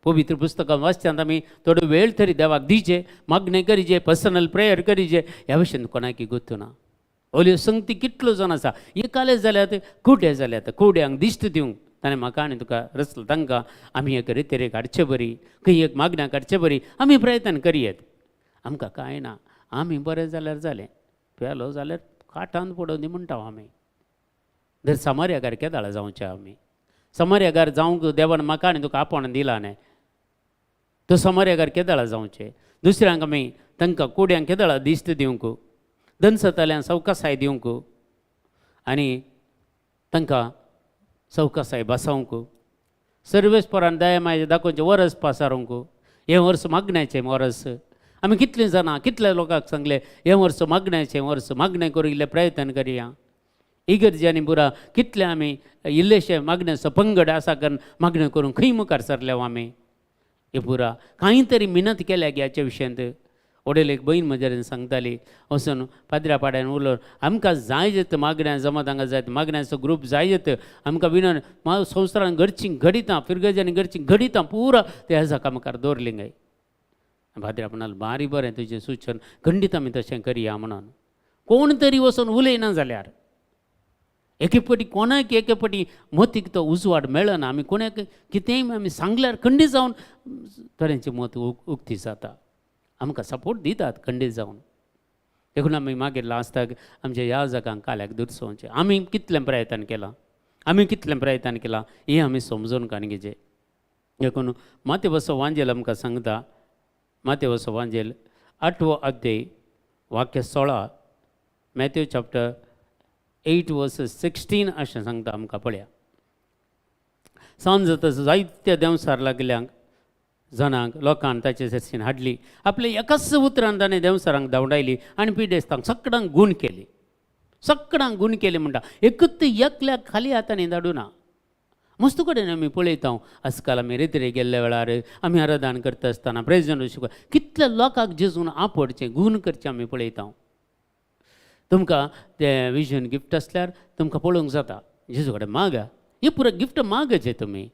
पवित्र पुस्तकां वाचच्यांत आमी थोडो वेळ तरी देवाक दिचे, मागणें करीचे, पर्सनल प्रेयर करीचे. ह्या विशयान कोणाकय गुर्तू ना. ओल्यो संगती कितलो जाण आसा एकाले जाल्यार कोड्या जाल्यात कोड्यांक दिश्ट दिवंक ताणें म्हाका आनी तुका रचलो तांकां आमी एक रितेरेक हाडचे बरी खंय एक मागण्याक हाडचे बरी आमी प्रयत्न करयेत आमकां कांय ना आमी बरें जाल्यार जालें पेलो जाल्यार काटान पडोवन दी म्हणटा आमी जर समार्यागार केदाळ जावचें आमी समार्यागार जावंक देवान म्हाका आनी तुका आपण दिला न्हय तो समार्यागार केदाळ जावचें दुसऱ्यांक आमी तांकां कोड्यांक केदाळ दिश्ट दिवंक दनसताल्यांक सवकासाय दिवंक आनी तांकां सवकासाय बसवंक सर्वेस्परान दया माय दाखोवचें वरस पासारूंक हें वर्स मागण्याचें वरस आमी कितलीं जाणां कितल्या लोकांक सांगलें हें वर्स मागण्याचें वर्स मागणें करूं इल्लें प्रयत्न करया इगर्जांनी बुरा कितले आमी इल्लेशे मागण्याचो पंगड आसा कारण मागणें करूंक खंय मुखार सरल्या आमी हे पुरा कांय तरी मिनत केल्या ह्याच्या विशयांत वडेल एक बहीण म्हजे सांगताली वचून पाद्र्या पाड्यान उलोवन आमकां जाय जेत मागण्या जमा तांकां जाय मागण्याचो ग्रूप जाय जेत आमकां विनोन संवसारान घडची घडितां फिरगजांनी घडची घडितां पुरा ते हेजा मुखार दवरली गाय पाद्र्या म्हणाल बारी बरें तुजें सुचन खंडीत आमी तशें करया म्हणून कोण तरी वचून उलयना जाल्यार एके पटी कोणाक एके पटी मतीक तो उजवाड मेळना आमी कोणाक कितेंय आमी सांगल्यार खंडीत जावन तरेचें मत उक्ती जाता आमकां सपोर्ट दितात खंडीत जावन देखून आमी मागीर लास्टाक आमच्या ह्या जगांक काल्याक दुरसोवचें आमी कितलें प्रयत्न केलां हें आमी समजून काण घेवचें देखून मातेवचो वांजेल आमकां सांगता मातेवचो वांजेल 8वो अध्याय वाक्य 16 मॅथ्यू चॅप्टर 8 वर्सेस 16 अशें सांगता आमकां पळया सांज जाता जायत्या देंवसार लागल्यांक जाणांक लोकांक ताचे सर्सीन हाडली आपले एकाच उतरान ताणें देंवसारांक धांवडायली आनी पिडेस्तांक सगळ्यांक गूण केली म्हणटा एकच एकल्याक खाली हातांनी धाडूना मस्त कडेन आमी पळयता आजकाल आमी रेतरे गेल्ल्या वेळार आमी आराधन करता आसतना प्रेजंट शिकवा कितल्या लोकांक जेजून आपडचें गूण करचें आमी पळयता तुमकां तें विजन गिफ्ट आसल्यार तुमकां पळोवंक जाता जेजू कडेन मागा हे पुरो गिफ्ट मागचे तुमी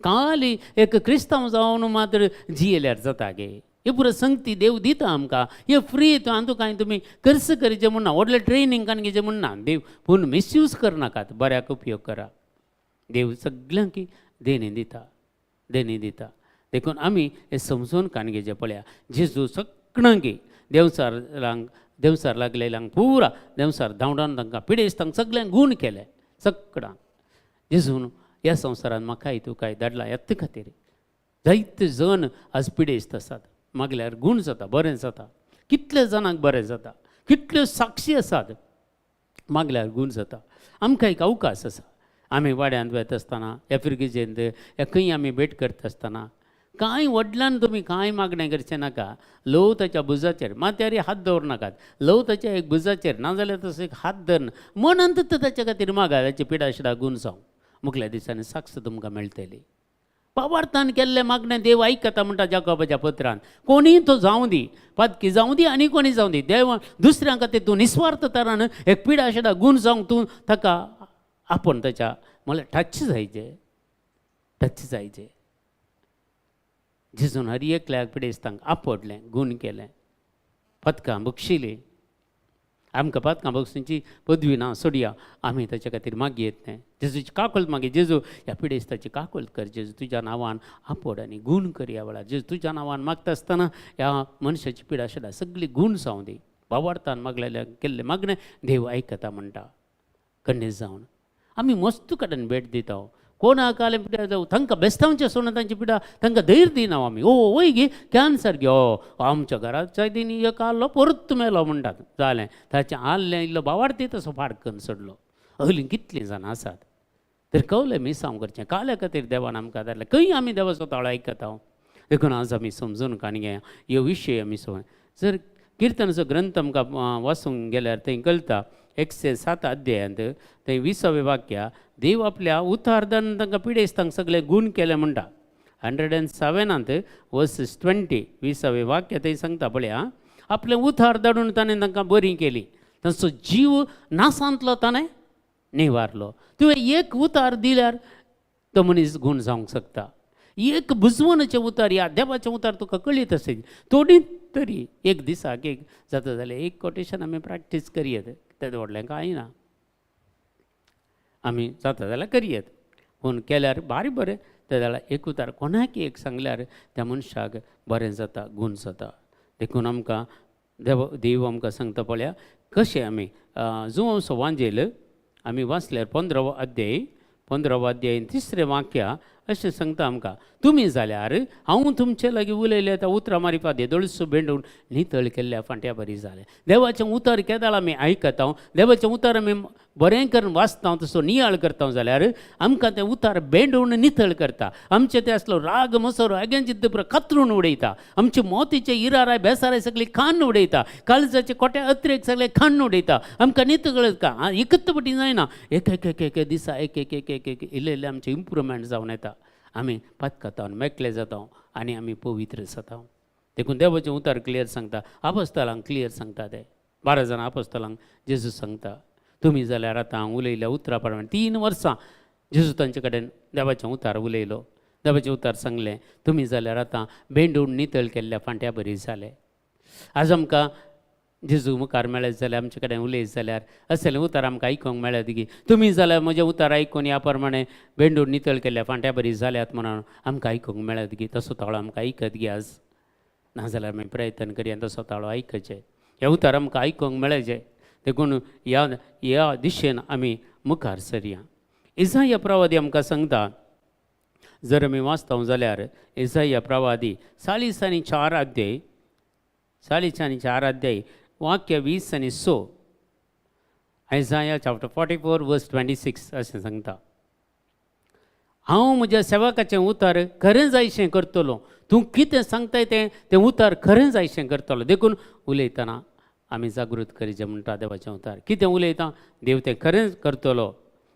खाली एक क्रिस्तांव जावन मात्र जियेल्यार जाता गे हे पुरो संगती देव दिता आमकां हे फ्री हातूंत कांय तुमी खर्च करचें म्हणना व्हडलें ट्रेनींग कांय घेचें म्हणना देव पूण मिसयूज करनाकात बऱ्याक उपयोग करा देव सगळ्यांक देणी दिता देखून आमी हे समजून काण घेवचें पळया जेजू सगळ्यांक देंवसार लागलेल्यांक पुरा देंवसार धांवडावन तांकां पिडेस्तांक सगळ्यांक गूण केले सगळ्यांक जेजून ह्या संवसारान म्हाकाय तुकाय धाडला हेत खातीर जायते जण आज पिडेस्त आसात मागल्यार गूण जाता बरें जाता कितले जाणांक बरें जाता कितल्यो साक्षी आसात मागल्यार गूण जाता आमकां एक अवकाश आसा आमी वाड्यांत वयता आसतना ह्या फिरगेजेंत ह्या खंय आमी भेट करता आसतना कांय व्हडल्यान तुमी कांय मागणें करचें नाका लव ताच्या बुजाचेर माथ्यार हात दवरनाकात लव ताच्या एक बुजाचेर नाजाल्यार तसो एक हात धरना मनांत ताच्या खातीर मागा ताची पिडा शिडा गूण जावं मुखल्या दिसांनी साक्ष तुमकां मेळटली पावार्थान केल्ले मागणें देव आयकता म्हणटा जाकोबाच्या पत्रान कोणीय तो जावं दी पातकी जावं दी आनी कोणी जावं दी देव दुसऱ्यां खातीर तूं निस्वार्थ तरान एक पिडा शिडा गूण जावंक तूं ताका आपण ताच्या म्हळ्यार टच जायचे जेजून हर एकल्याक पिडेस्तांक आपडलें गूण केलें पदकां बक्षिलीं आमकां पदकां बक्षींची पदवी ना सोडया आमी ताचे खातीर मागयेत न्हय जेजूची काकूळट मागीर जेजू ह्या पिडेस्ताची काकूळट कर जेजू तुज्या नांवान आपड आनी गूण कर ह्या वेळार जेजू तुज्या नांवान मागता आसतना ह्या मनशाची पिडा शिडा सगळी गूण जावं दी भावार्थान मागलेल्या केल्लें मागणें देव आयकता म्हणटा खंडीत जावन आमी मस्त कडेन भेट दिता कोणाक आले पिड्या जावं तांकां बेस्तांवच्या सोडून तांची पिडा तांकां धैर्य दिना आमी वय गे कॅन्सर गे आमच्या घराच्या दिनी एक आल्लो परत मेलो म्हणटात जालें ताचें आल्लें इल्लो भावार्थी तसो फाडकन सोडलो हली कितलीं जाणां आसात तर कवलें मिसांव करचें काल्या खातीर देवान आमकां धाडलें खंय आमी देवाचो ताळो आयकता देखून आज आमी समजून काण घेया ह्यो विशय आमी जर किर्तनाचो ग्रंथ आमकां वाचूंक गेल्यार थंय कळटा 107 अध्यायांत थंय 20वें वाक्य देव आपल्या उतारदान तांकां पिडेस्तांक सगळे गूण केले म्हणटा 107 वर्सेस 20 20वें वाक्य थंय सांगता पळया आपलें उतार धाडून ताणें तांकां बरी केली तांचो जीव नासांतलो ताणें निवारलो तुवें एक उतार दिल्यार तो मनीस गूण जावंक शकता एक बुजवणाचें उतार या देवाचें उतार तुका कळीत आसत थोडी तरी एक दिसाक एक जाता जाल्यार एक कोटेशन आमी प्रॅक्टीस करयत तें व्हडलें कांय ना. आमी जाता जाल्यार करयेत, पूण केल्यार भारी बरें. तें जाल्यार एक उतार कोणाक एक सांगल्यार त्या मनशाक बरें जाता, गूण जाता. देखून आमकां देव आमकां सांगता पळया कशें आमी जुंवो वांजेल आमी वाचल्यार 15वो अध्याय 3 वाक्या अशें सांगता आमकां, तुमी जाल्यार हांव तुमचे लागीं उलयलें त्या उतरां मारिपा देदोळसो भेंडून नितळ केल्ल्या फांट्या बरी जालें. देवाचें उतर केदाळ आमी आयकता, देवाचें उतर आमी बरें करून वाचता, तसो नियाळ करता जाल्यार आमकां तें उतार भेंडून नितळ करता. आमचें तें आसलो राग मसोरो आग्यांची पुरो कातरून उडयता. आमचे मोतीचे इराराय बेसाराय सगळी खाण उडयता. काळजाचे कोट्या अत्रेक सगळे खाण उडयता. आमकां नितळ का एकच पटी जायना, एक दिसा एक इल्ले आमचें इम्प्रुवमेंट जावन येता. आमी पातकाता मेकळे जाता आनी आमी पवित्र जाता. देखून देवाचें उतार क्लियर सांगता. आपोस्तलांक क्लियर सांगता ते 12 जाणां आपोस्तलांक जेजू सांगता, तुमी जाल्यार आतां उलयल्या उतरा प्रमाणे 3 वर्सां जेजू तांचे कडेन देवाचें उतार उलयलो. देवाचें उतार सांगलें, तुमी जाल्यार आतां भेंडून नितळ केल्ल्या फांट्या बरी जाले. आज आमकां जेजू मुखार मेळत जाल्यार आमचे कडेन उलयत जाल्यार असलें उतार आमकां आयकूंक मेळत की तुमी जाल्यार म्हजें उतार आयकून ह्या प्रमाणे भेंडून नितळ केल्ल्या फांट्या बरी जाल्यात म्हणून आमकां आयकूंक मेळत की तसो ताळो आमकां आयकत गी. आज नाजाल्यार आमी प्रयत्न करया तसो ताळो आयकचें, हे उतार आमकां आयकूंक मेळचें. देखून ह्या दिशेन आमी मुखार सरया. इसाया प्रवादी आमकां सांगता, जर आमी वाचता जाल्यार इसाया प्रवादी 40 आनी 4 अध्याय वाक्य 20 आनी 6. आयसाया चॅप्टर 44 वर्स 26 अशें सांगता, हांव म्हज्या सेवकाचें उतार खरें जायशें करतलो. तूं कितें सांगताय तें उतार खरें जायशें करतलो. देखून उलयतना आमी जागृत करीचें म्हणटा देवाचें उतार. कितें उलयता देव तें खरें करतलो.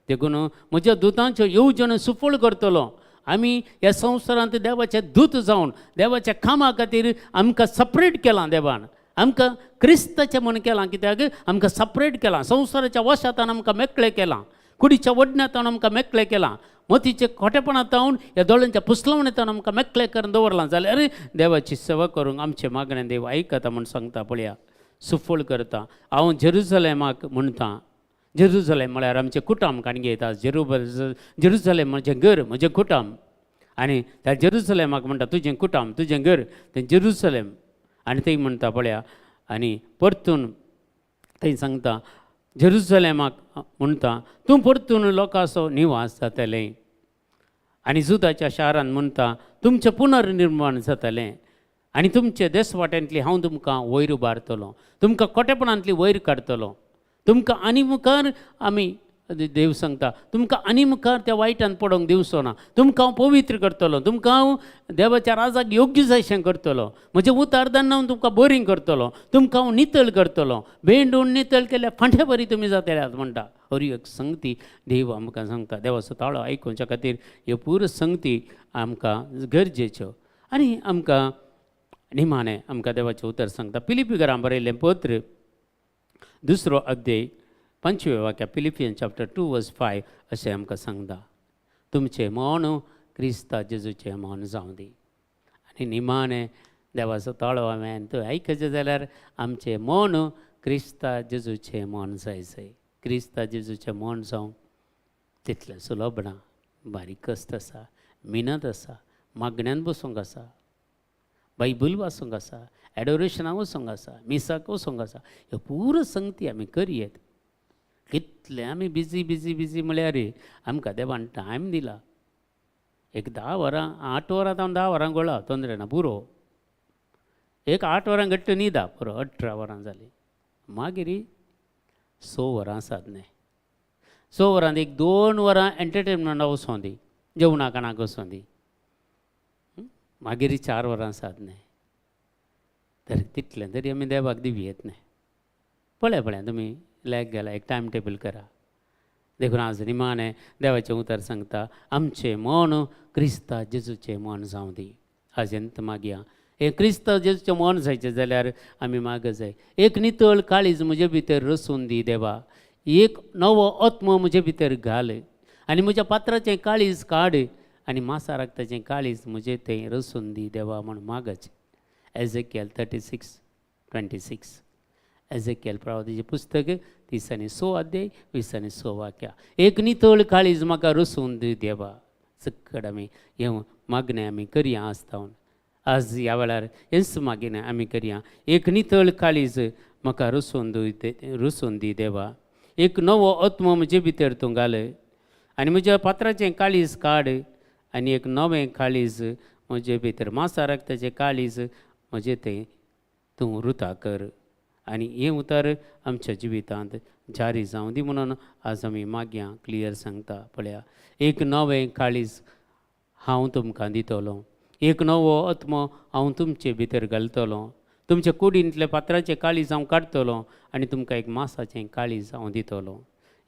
देखून म्हज्या दुतांच्यो येवजण सुफळ करतलो. आमी ह्या संवसारांत देवाचे दूत जावन देवाच्या कामा खातीर आमकां सपरेट केलां. देवान आमकां क्रिस्ताचें म्हण केलां, कित्याक आमकां सपरेट केलां. संवसाराच्या वशांतान आमकां मेकळें केलां, कुडीच्या वडण्यांतान आमकां मेकळें केलां, मोतीचे खोटेपणांतावन ह्या दोळ्यांच्या पुसलवणेतान आमकां मेकळें करून दवरलां. जाल्यार देवाची सेवा करूंक आमचें मागणें देव आयकता म्हूण सांगता पळया, सुफळ करता. हांव जेरुसलेमाक म्हणटा, जेरुसलेम म्हळ्यार आमचें कुटुंब काणगे येता. जेरुसलेम म्हजें घर, म्हजें कुटुंब. आनी त्या जेरुसलेमाक म्हणटा तुजें कुटुंब, तुजें घर तें जेरुसलेम. आनी थंय म्हणटा पळया, आनी परतून थंय सांगता जेरुसलेमाक म्हणटा तूं परतून लोकांचो निवास जातलें. आनी जुदाच्या शारान म्हणटा तुमचें पुनर्निर्माण जातलें. आनी तुमचे देसवाट्यांतली हांव तुमकां वयर उबारतलो, तुमकां खोटेपणांतली वयर काडटलो. तुमकां आनी मुखार आमी देव सांगता तुमकां आनी मुखार त्या वायटान पडोवंक दिवचो ना. तुमकां हांव पवित्र करतलो, तुमकां हांव देवाच्या राजाक योग्य जायशें करतलो. म्हजें उतार दान हांव तुमकां बरीं करतलो, तुमकां हांव नितळ करतलो. भेंडून नितळ केल्या फांट्या बरी तुमी जातल्यात म्हणटा. हरी एक संगती देव आमकां सांगता. देवाचो ताळो आयकुच्या खातीर ह्यो पुरो संगती आमकां गरजेच्यो. आनी आमकां निमाणें आमकां देवाचें उतर सांगता. फिलिपिकारां बरयल्लें पत्र 2 अध्याय 5 वाक्या, फिलिपियन चॅप्टर 2 वर्स 5 अशें आमकां सांगता, तुमचें मन क्रिस्ता जेजूचें मन जावं दी. आनी निमाणें देवाचो ताळो हांवें तो आयकचें जाल्यार आमचें मन क्रिस्ता जेजूचें मन जाय. क्रिस्ता जेजूचें मन जावं तितलें सुलभ ना. बारीक कश्ट आसा, मिनत आसा, मागण्यांत बसूंक आसा, बायबल वाचूंक आसा, एडोरेशनाक वचूंक आसा, मिसाक वचूंक आसा. ह्यो पुरो संगती आमी करयेत. कितलें आमी बिजी म्हळ्यार आमकां देवान टायम दिला. एक 10 वरां 8 वरां जावन 10 वरां गोळा तोंदरे ना पुरो. एक 8 वरां घट्ट न्हिदा पुरो 18 वरां जालीं. मागीर 6 वरां साधने. 6 वरांत एक 2 वरां एंटरटेनमेंटा वचों दी, जेवणा खाणाक वचों दी. मागीर 4 वरां साधने. तर तितलें तरी आमी देवाक दिवयेत न्ही. पळया तुमी लॅक गेला, एक टायम टेबल करा. देखून आज निमाणें देवाचें उतर सांगता, आमचें मन क्रिस्ता जेजूचें मन जावं दी. आजेंत मागया हे क्रिस्ता जेजूचें मन जायचें जाल्यार आमी माग जाय. एक नितळ काळीज म्हजे भितर रसून दी देवा. एक नवो आत्मो म्हजे भितर घाल आनी म्हज्या पात्राचें काळीज काड आनी मासा रक्ताचें काळीज म्हजें थंय रसून दी देवा म्हूण मागचें. एजेकियल 36:26. एजेकियल प्रवादीचें पुस्तक 30 अध्याय 20 वाक्या. एक नितळ काळीज म्हाका रसून दी देवा. चक्कड आमी हे मागणें आमी करया आसतावन. आज ह्या वेळार हेंच मागणें आमी करया. एक नितळ काळीज म्हाका रसून दी देवा. एक नवो आत्मो म्हजे भितर तूं घाल आनी म्हज्या पात्राचें काळीज काड आनी एक नवें काळीज म्हजे भितर मांसा रक्ताचें काळीज म्हजें तें तूं रुता कर. आनी हें उतर आमच्या जिवितांत जारी जावं दी म्हणून आज आमी मागया. क्लियर सांगता पळया. एक नवें काळीज हांव तुमकां दितलो. एक नवो आत्मो हांव तुमचे भितर घालतलो. तुमच्या कुडींतले पात्राचें काळीज हांव काडटलो आनी तुमकां एक मांसाचें काळीज हांव दितलो.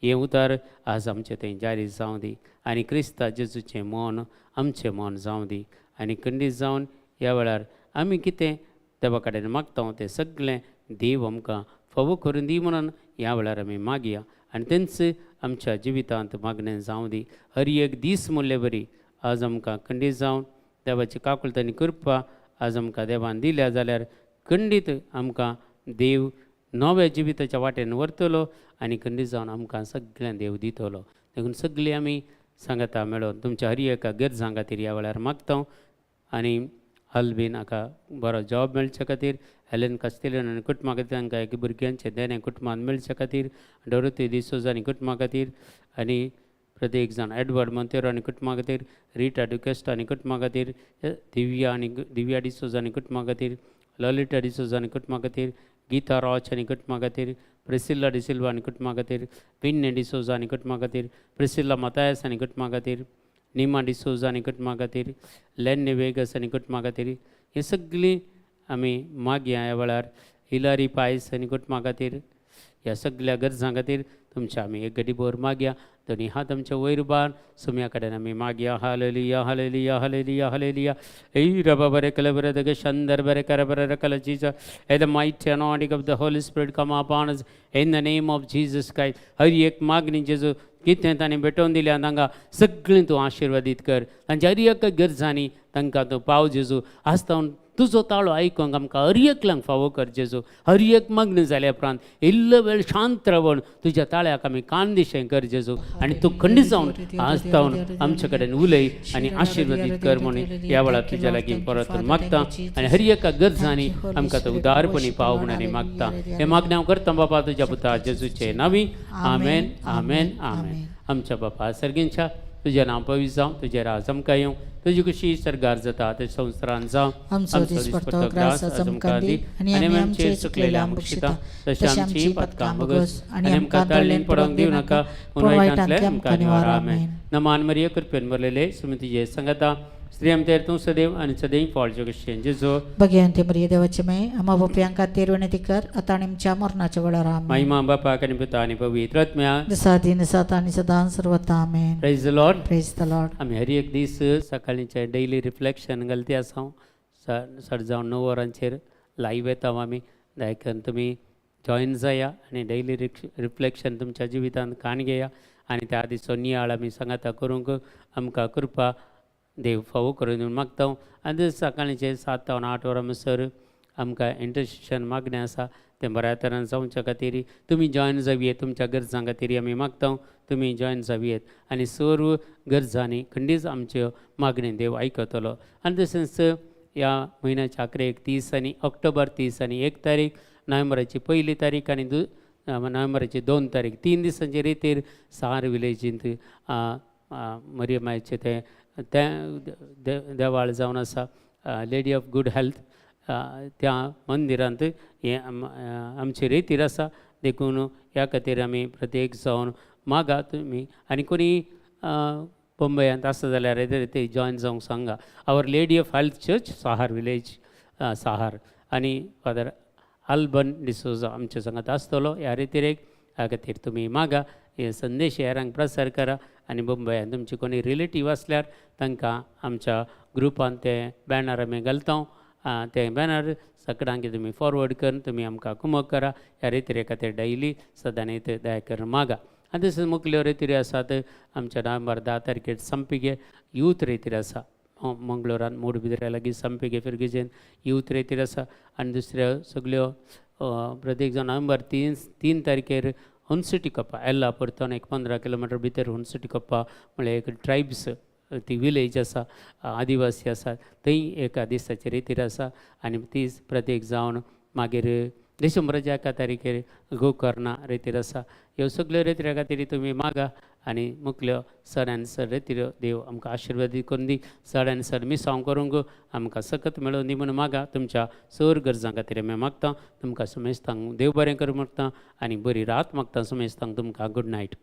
हें उतर आज आमचें तें जारी जावं दी आनी क्रिस्ता जेजूचें मन आमचें मन जावं दी. आनी खंडीत जावन ह्या वेळार आमी कितें देवा कडेन मागता तें सगळें देव आमकां फावो करून दी म्हणून ह्या वेळार आमी मागया. आनी तेंच आमच्या जिवितांत मागणें जावं दी. हर एक दीस म्हणले बरी आज आमकां खंडीत जावन देवाची काकुळट आनी कृपा आज आमकां देवान दिल्या जाल्यार खंडीत आमकां देव नव्या जिविताच्या वाटेन व्हरतलो आनी खंडीत जावन आमकां सगळें देव दितलो. देखून सगळीं आमी सांगता मेळोन तुमच्या हर एका गरजां खातीर ह्या वेळार मागता. आनी हलबीन हाका बरो जॉब मेळचे खातीर, हेलेन कास्तेलियन आनी कुटुंबा खातीर तांकां एक भुरग्यांचें देणें कुटुंबान मेळचे खातीर, डोरोथी डिसोजा आनी कुटुंबा खातीर, आनी प्रत्येक जाण एडवर्ड मोंतेरो आनी कुटुंबा खातीर, रिटा डुकेस्टा आनी कुटुंबा खातीर, दिव्या डिसोजा आनी कुटुंबा खातीर, ललिता डिसोजा आनी कुटुंबा खातीर, गीता रॉच आनी कुटुंबा खातीर, प्रिसिल्ला डिसिल्वा आनी कुटुंबा खातीर, पिन्ने डिसोजा आनी कुटुंबा खातीर, प्रिसिल्ला मतायस आनी कुटुंबा खातीर, निमा डिसोजा आनी कुटुंबा खातीर, लेन्ने वेगस आनी कुटुंबा खातीर ही सगळीं आमी मागया. ह्या वेळार हिलारी पायस आनी कुटुंबा खातीर ह्या सगळ्या गरजां खातीर तुमच्या आमी एक घडीभर मागया. दोनी हात आमच्या वयर बार सुम्या कडेन आमी मागया. Hallelujah hallelujah hallelujah hallelujah. ए रबा बरें केलें बरें दगे शंदर बरें कर बरें रकल Jesus. A the mighty anointing of the Holy Spirit come upon us in the name of Jesus Christ. हर एक मागणी जेजू कितें ताणें भेटोवन दिल्या तांकां सगळीं तूं आशिर्वादीत कर. तांच्या हर एक गरजांनी तांकां तूं पाव जेजू. आसतावन तुजो ताळो आयकूंक आमकां हर एकल्यांक फावो कर जेजू. हर एक मागणी जाल्या उपरांत इल्लो वेळ शांत रावन तुज्या ताळ्याक आमी कान दिशें कर जेजू. आनी तूं खंडीत जावन आसतावन आमचे कडेन उलय आनी आशिर्वादीत कर म्हणून ह्या वेळार तुज्या लागीं परत मागता. आनी हर एका गरजांनी आमकां तो उदारपणी पाव म्हणून मागता. हे मागणी हांव करता बापा तुज्या पुता जेजूचे नांवी. आमेन आमेन आमेन. आमच्या बापा सर्गींच्या तुजें नांव पवित्र जावं. तुजें राज आमकां येवं. तुजी कुशी सरगार जाता ते संवसारांत जावं. आमचो दिसपडटो ग्रास आमकां दी आनी आमी आमचेर चुकलेल्या आमकां शिता तशी आमची पदकां बगस आनी आमकां तळ्ळेन पडोंक दिवं नाका पूण वायटांतल्यान आमकां निवार. आमेन. नमान मरिये कृपेन भरलेले सुमी तुजे सांगता स्त्री आमचेर तूं सदैव आनी सदैव फाळचो कशें जेजो भगवंती मरिये देवाचे माय आमा बापयांक खातीर विनंती कर आतां आनी आमच्या मरणाच्या वेळार. आमेन. महिमा बापाक आनी पुता आनी पवित्र आत्म्या दिसा दिन साता आनी सदां सर्वता. Amen. Praise the Lord. Praise the Lord. आमी हर एक दीस सकाळींचे डेली रिफ्लेक्शन घालते आसा. साडे जावन 9 वरांचेर लायव्ह येता आमी. देखून तुमी जॉयन जाया आनी डेली रिफ्लेक्शन तुमच्या जिवितांत काण घेया. आनी त्या दिसो नियाळ आमी सांगाता करूंक आमकां कृपा देव फावो करून मागता. आनी सकाळींचे 7 ते 8 वरां म्हणसर आमकां इंटरसेशन मागणें आसा तें बऱ्या तरेन जावच्या खातीर तुमी जॉयन जावये. तुमच्या गरजां खातीर आमी मागता तुमी जॉयन जावयेत आनी सर्व गरजांनी खंडीत आमच्यो मागणी देव आयकतलो. आनी तशेंच ह्या म्हयन्याच्या अखेरेक 30 आनी ऑक्टोबर 30 आनी 1 तारीख, नोव्हेंबराची 1 तारीख आनी नोव्हेंबराची 2 तारीख 3 दिसांचे रितीर सार विलेजींत मरियमाचें तें देवाळ जावन आसा. लेडी ऑफ गूड हेल्थ त्या मंदिरांत हें आमचे रितीर आसा. देखून ह्या खातीर आमी प्रत्येक जावन मागा तुमी. आनी कोणी मुंबयांत आसा जाल्यार ते जॉयन जावंक सांगा. Our Lady of Health Church Sahar village Sahar. आनी फादर आल्बन डिसोजा आमचे सांगात आसतलो ह्या रितीरेक. ह्या खातीर तुमी मागा. हे संदेश हेरांक प्रसार करा. आनी मुंबयांत तुमचे कोणी रिलेटीव आसल्यार तांकां आमच्या ग्रुपान ते बॅनर आमी घालता. ते बॅनर सगळ्यांक तुमी फॉरवर्ड करून तुमी आमकां कुमक करा. ह्या रितीरे खातीर डेली सदांनी ते दया करून मागा. आनी तशेंच मुखल्यो रितीरी आसात. आमच्या नोव्हेंबर 10 तारखेर संपिगे यूथ रितीर आसा. मंगळूरान मूड भितर लागीं संपेगे फिरगेजेन यूथ रेतीर आसा आनी दुसऱ्यो सगल्यो प्रत्येक जाण नोव्हेंबर 3 तारखेर हुनसुटी कप्पा एल्ला परतून एक 15 किलोमिटर भितर हुनसुटी कप्पा म्हळ्यार एक ट्रायब्स ती विलेज आसा आदिवासी आसा थंय एका दिसाचे रेतीर आसा आनी ती प्रत्येक जावन मागीर डिसेंबराच्या 1 तारखेर गोकर्णा रेतीर आसा ह्यो सगल्यो रेतीऱ्या खातीर तुमी मागा आनी मुखल्यो सणांसर रेतीऱ्यो देव आमकां आशिर्वादीत करून दी सणांसर मिसांव करूंक आमकां सकत मेळोवन दी म्हणून मागा तुमच्या सर गरजां खातीर आमी मागता तुमकां समेस्तांक देव बरें करूं मागता आनी बरी रात मागता समेस्तांक तुमकां गूड नायट.